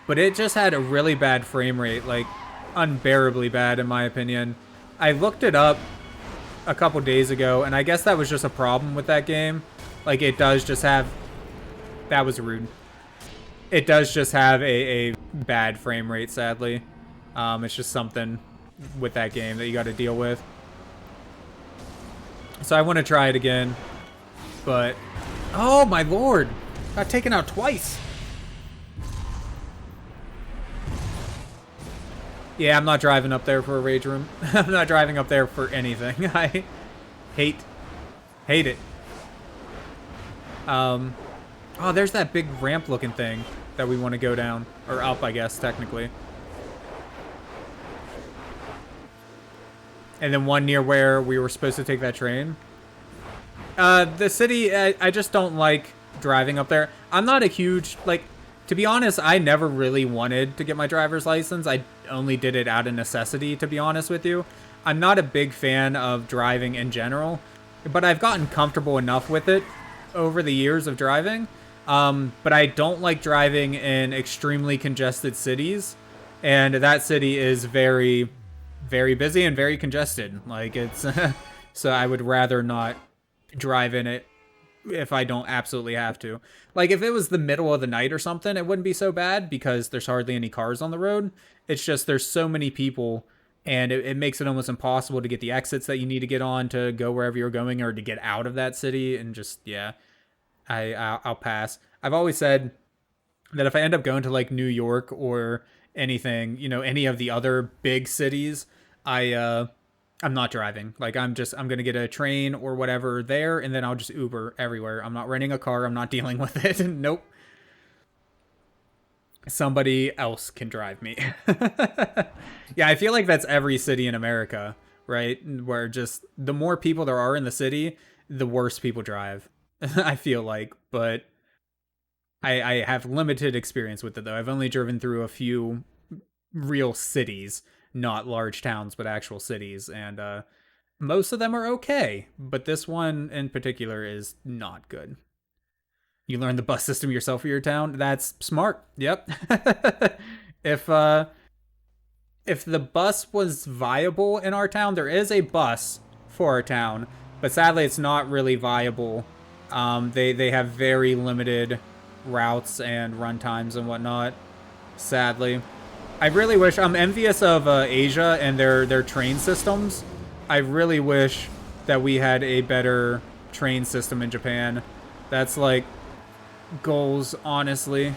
But it just had a really bad frame rate, like, unbearably bad, in my opinion. I looked it up a couple days ago, and I guess that was just a problem with that game. Like, it does just have... That was rude. It does just have a bad frame rate, sadly. It's just something with that game that you got to deal with. So I want to try it again, but... Oh, my lord! Got taken out twice! Yeah, I'm not driving up there for a rage room. I'm not driving up there for anything. I hate it. Oh, there's that big ramp-looking thing that we want to go down. Or up, I guess, technically. And then one near where we were supposed to take that train. The city, I just don't like driving up there. I'm not a huge, like, to be honest, I never really wanted to get my driver's license. I only did it out of necessity, to be honest with you. I'm not a big fan of driving in general, but I've gotten comfortable enough with it over the years of driving. But I don't like driving in extremely congested cities, and that city is very, very busy and very congested. Like, it's, so I would rather not drive in it if I don't absolutely have to. Like, if it was the middle of the night or something, it wouldn't be so bad because there's hardly any cars on the road. It's just there's so many people, and it makes it almost impossible to get the exits that you need to get on to go wherever you're going or to get out of that city. And just, yeah, I'll pass. I've always said that if I end up going to, like, New York or anything, you know, any of the other big cities, I'm not driving. Like, I'm going to get a train or whatever there, and then I'll just Uber everywhere. I'm not renting a car. I'm not dealing with it. Nope. Somebody else can drive me. Yeah, I feel like that's every city in America, right? Where just the more people there are in the city, the worse people drive. I feel like, but I have limited experience with it, though. I've only driven through a few real cities. Not large towns, but actual cities, and most of them are okay, but this one in particular is not good. You learn the bus system yourself for your town? That's smart. Yep. If the bus was viable in our town, there is a bus for our town, but sadly it's not really viable. They have very limited routes and run times and whatnot, sadly. I really wish... I'm envious of Asia and their train systems. I really wish that we had a better train system in Japan. That's, like, goals, honestly.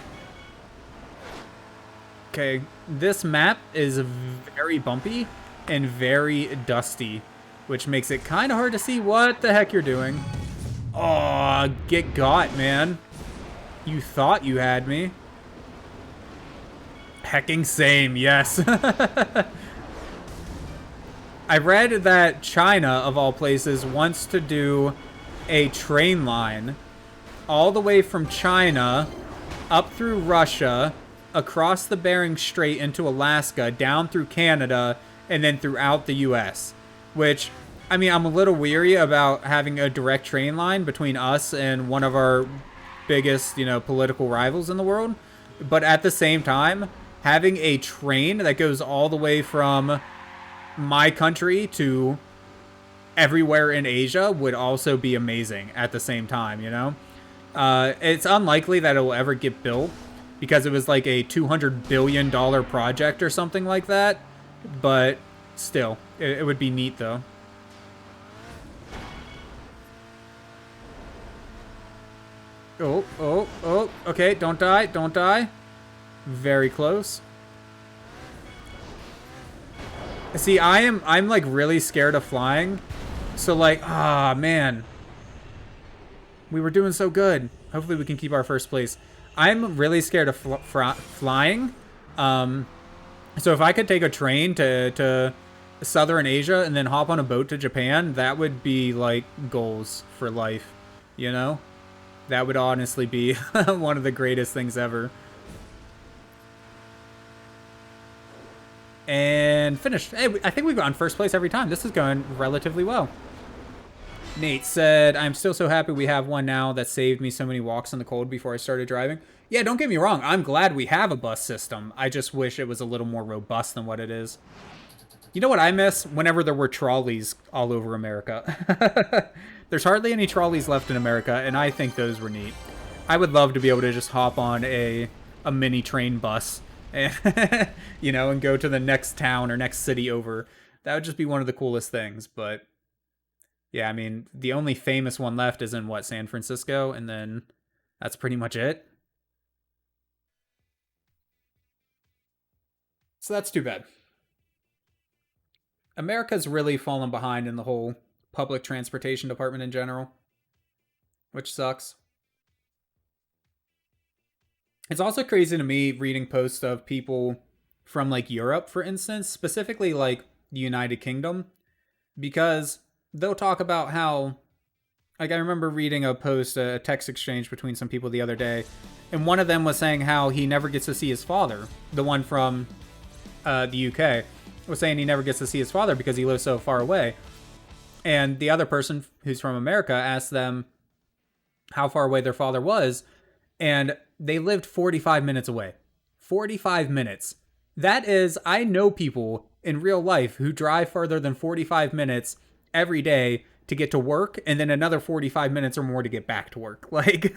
Okay, this map is very bumpy and very dusty, which makes it kind of hard to see what the heck you're doing. Oh, get got, man. You thought you had me. Hecking same, yes. I read that China, of all places, wants to do a train line all the way from China up through Russia, across the Bering Strait into Alaska, down through Canada, and then throughout the US, which, I mean, I'm a little weary about having a direct train line between us and one of our biggest, political rivals in the world. But at the same time, having a train that goes all the way from my country to everywhere in Asia would also be amazing at the same time, It's unlikely that it will ever get built because it was like a $200 billion project or something like that. But still, it would be neat though. Oh, okay, don't die. Very close. See, I'm like really scared of flying. So like, man. We were doing so good. Hopefully we can keep our first place. I'm really scared of flying. So if I could take a train to Southern Asia and then hop on a boat to Japan, that would be like goals for life, That would honestly be one of the greatest things ever. And finished. Hey, I think we've gotten first place every time. This is going relatively well. Nate said, I'm still so happy we have one now that saved me so many walks in the cold before I started driving. Yeah, don't get me wrong. I'm glad we have a bus system. I just wish it was a little more robust than what it is. You know what I miss? Whenever there were trolleys all over America. There's hardly any trolleys left in America, and I think those were neat. I would love to be able to just hop on a mini train bus and, and go to the next town or next city over. That would just be one of the coolest things, but yeah, I mean, the only famous one left is in, San Francisco, and then that's pretty much it. So that's too bad. America's really fallen behind in the whole public transportation department in general, which sucks. It's also crazy to me reading posts of people from like Europe, for instance, specifically like the United Kingdom, because they'll talk about how, like, I remember reading a post, a text exchange between some people the other day, and one of them was saying how he never gets to see his father. The one from the UK was saying he never gets to see his father because he lives so far away. And the other person who's from America asked them how far away their father was, and they lived 45 minutes away. 45 minutes. That is, I know people in real life who drive further than 45 minutes every day to get to work, and then another 45 minutes or more to get back to work. Like,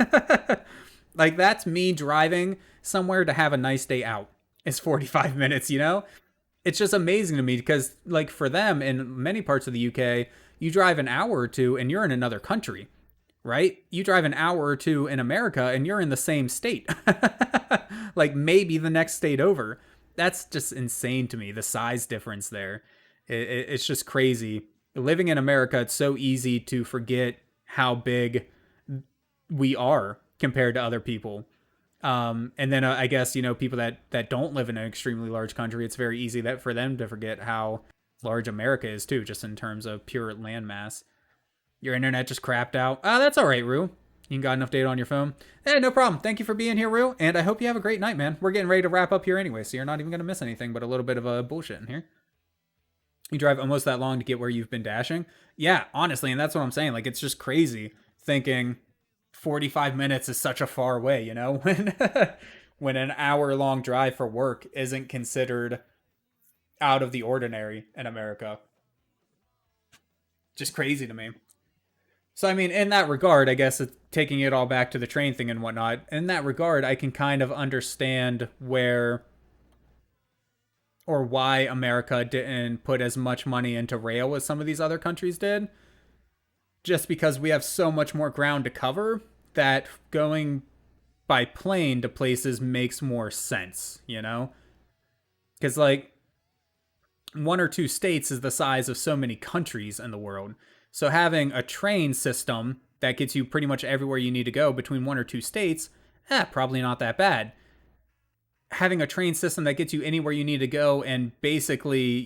like that's me driving somewhere to have a nice day out. It's 45 minutes, It's just amazing to me because, like, for them in many parts of the UK, you drive an hour or two and you're in another country, right? You drive an hour or two in America and you're in the same state. Like, maybe the next state over. That's just insane to me, the size difference there. It's just crazy. Living in America, it's so easy to forget how big we are compared to other people. And then I guess, people that don't live in an extremely large country, it's very easy that for them to forget how large America is too, just in terms of pure landmass. Your internet just crapped out. Oh, that's all right, Rue. You got enough data on your phone? Hey, no problem. Thank you for being here, Rue. And I hope you have a great night, man. We're getting ready to wrap up here anyway, so you're not even going to miss anything but a little bit of bullshit in here. You drive almost that long to get where you've been dashing? Yeah, honestly, and that's what I'm saying. Like, it's just crazy thinking 45 minutes is such a far away, when an hour-long drive for work isn't considered out of the ordinary in America. Just crazy to me. So, I mean, in that regard, I guess taking it all back to the train thing and whatnot, in that regard, I can kind of understand where or why America didn't put as much money into rail as some of these other countries did. Just because we have so much more ground to cover that going by plane to places makes more sense, Because, like, one or two states is the size of so many countries in the world. So having a train system that gets you pretty much everywhere you need to go between one or two states, probably not that bad. Having a train system that gets you anywhere you need to go and basically,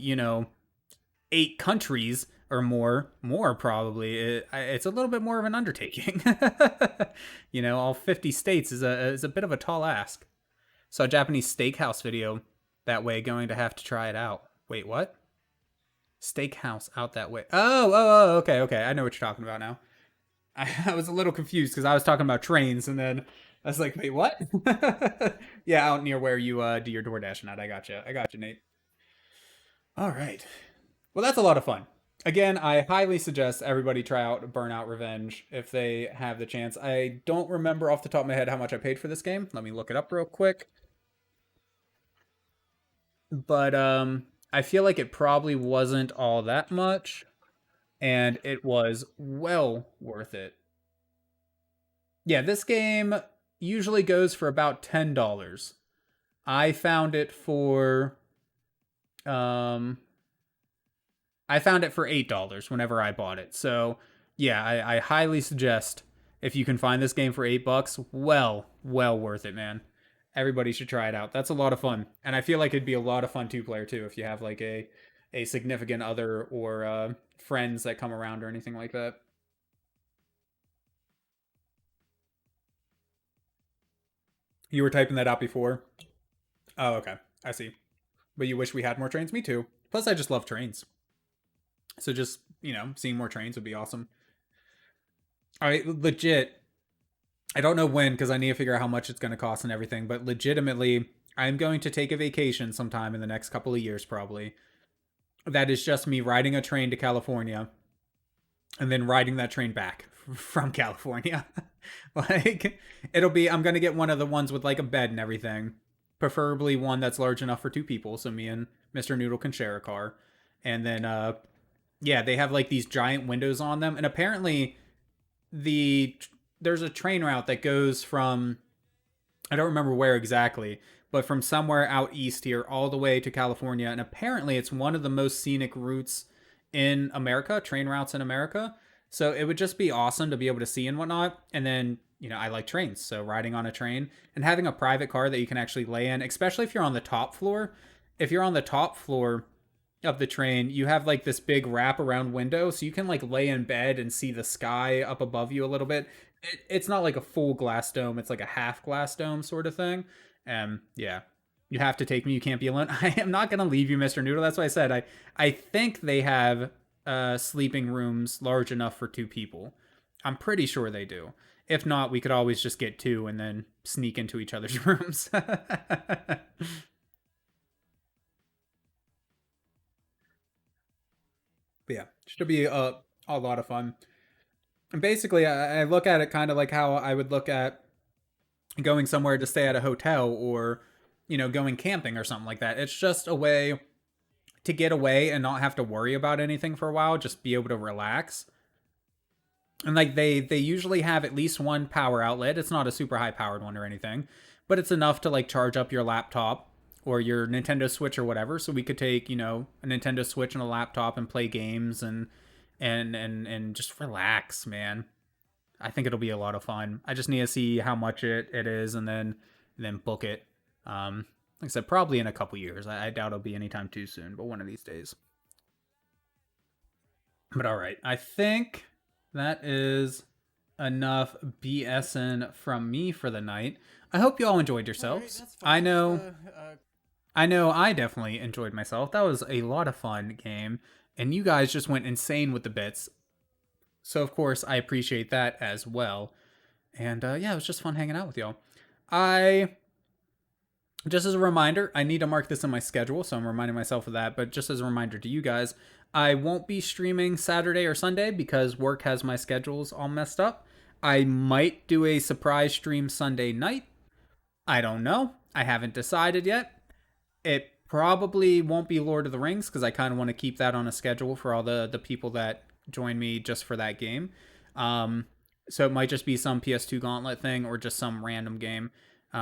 8 countries or more probably, it's a little bit more of an undertaking. All 50 states is a bit of a tall ask. Saw a Japanese steakhouse video that way, going to have to try it out. Wait, what? Steakhouse out that way. Okay, okay. I know what you're talking about now. I was a little confused because I was talking about trains, and then I was like, wait, what? Yeah, out near where you do your DoorDash at. I gotcha. I got you, Nate. All right. Well, that's a lot of fun. Again, I highly suggest everybody try out Burnout Revenge if they have the chance. I don't remember off the top of my head how much I paid for this game. Let me look it up real quick. But I feel like it probably wasn't all that much, and it was well worth it. Yeah, this game usually goes for about $10. I found it for um I found it for $8 whenever I bought it. So yeah, I highly suggest if you can find this game for $8, well worth it, man. Everybody should try it out. That's a lot of fun, and I feel like it'd be a lot of fun two-player too if you have like a significant other or friends that come around or anything like that. You were typing that out before. Oh, okay, I see. But you wish we had more trains? Me too. Plus, I just love trains. So just seeing more trains would be awesome. All right, legit. I don't know when because I need to figure out how much it's going to cost and everything. But legitimately, I'm going to take a vacation sometime in the next couple of years, probably. That is just me riding a train to California and then riding that train back from California. Like, I'm going to get one of the ones with like a bed and everything. Preferably one that's large enough for two people so me and Mr. Noodle can share a car. And then, yeah, they have like these giant windows on them. And apparently, there's a train route that goes from, I don't remember where exactly, but from somewhere out east here all the way to California. And apparently, it's one of the most scenic routes in America, train routes in America. So it would just be awesome to be able to see and whatnot. And then, I like trains. So riding on a train and having a private car that you can actually lay in, especially if you're on the top floor. If you're on the top floor of the train, you have like this big wraparound window. So you can like lay in bed and see the sky up above you a little bit. It's not like a full glass dome. It's like a half glass dome sort of thing. Yeah, you have to take me. You can't be alone. I am not going to leave you, Mr. Noodle. That's why I said I think they have sleeping rooms large enough for two people. I'm pretty sure they do. If not, we could always just get two and then sneak into each other's rooms. But yeah, should be a lot of fun. And basically, I look at it kind of like how I would look at going somewhere to stay at a hotel or, going camping or something like that. It's just a way to get away and not have to worry about anything for a while, just be able to relax. And like they usually have at least one power outlet. It's not a super high powered one or anything, but it's enough to like charge up your laptop or your Nintendo Switch or whatever. So we could take, a Nintendo Switch and a laptop and play games and just relax, man. I think it'll be a lot of fun. I just need to see how much it is and then book it. Like I said, probably in a couple years. I doubt it'll be anytime too soon, but one of these days. But all right, I think that is enough BSing from me for the night. I hope you all enjoyed yourselves. Right, I know I definitely enjoyed myself. That was a lot of fun game, and you guys just went insane with the bits. So of course I appreciate that as well. And yeah, it was just fun hanging out with y'all. Just as a reminder, I need to mark this in my schedule, so I'm reminding myself of that. But just as a reminder to you guys, I won't be streaming Saturday or Sunday because work has my schedules all messed up. I might do a surprise stream Sunday night. I don't know. I haven't decided yet. It probably won't be Lord of the Rings because I kind of want to keep that on a schedule for all the people that join me just for that game. So it might just be some PS2 Gauntlet thing or just some random game.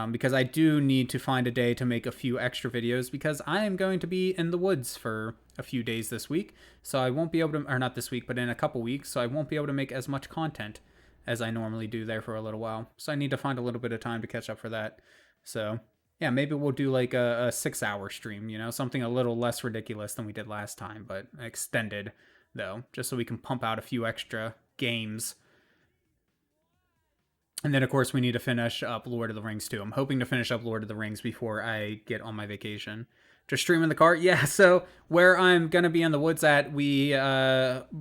Because I do need to find a day to make a few extra videos because I am going to be in the woods for a few days this week. So I won't be able to, or not this week, but in a couple weeks. So I won't be able to make as much content as I normally do there for a little while. So I need to find a little bit of time to catch up for that. So yeah, maybe we'll do like a 6-hour stream, something a little less ridiculous than we did last time, but extended though, just so we can pump out a few extra games. And then, of course, we need to finish up Lord of the Rings, too. I'm hoping to finish up Lord of the Rings before I get on my vacation. Just stream in the car? Yeah, so where I'm going to be in the woods at, we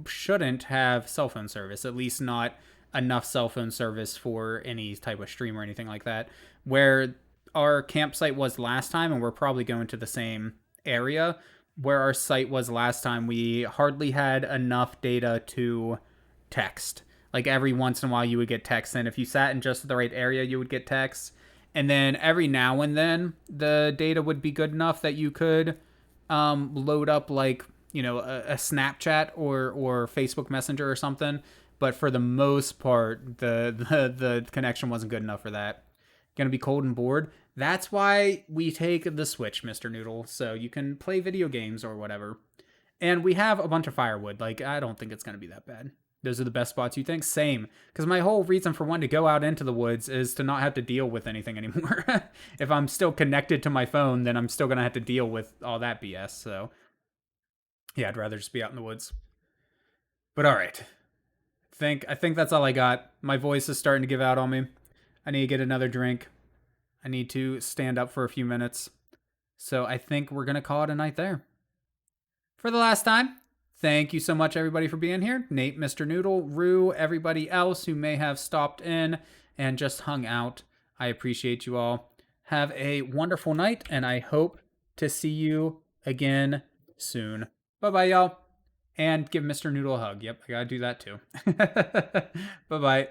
shouldn't have cell phone service, at least not enough cell phone service for any type of stream or anything like that. Where our campsite was last time, and we're probably going to the same area, where our site was last time, we hardly had enough data to text. Like every once in a while you would get text, and if you sat in just the right area, you would get text. And then every now and then the data would be good enough that you could load up like, you know, a Snapchat or Facebook Messenger or something. But for the most part, the connection wasn't good enough for that. Gonna be cold and bored. That's why we take the Switch, Mr. Noodle, so you can play video games or whatever. And we have a bunch of firewood. Like, I don't think it's gonna be that bad. Those are the best spots, you think? Same. Because my whole reason for wanting to go out into the woods is to not have to deal with anything anymore. If I'm still connected to my phone, then I'm still going to have to deal with all that BS. So, yeah, I'd rather just be out in the woods. But all right. I think that's all I got. My voice is starting to give out on me. I need to get another drink. I need to stand up for a few minutes. So I think we're going to call it a night there. For the last time, thank you so much, everybody, for being here. Nate, Mr. Noodle, Rue, everybody else who may have stopped in and just hung out. I appreciate you all. Have a wonderful night, and I hope to see you again soon. Bye-bye, y'all. And give Mr. Noodle a hug. Yep, I gotta do that too. Bye-bye.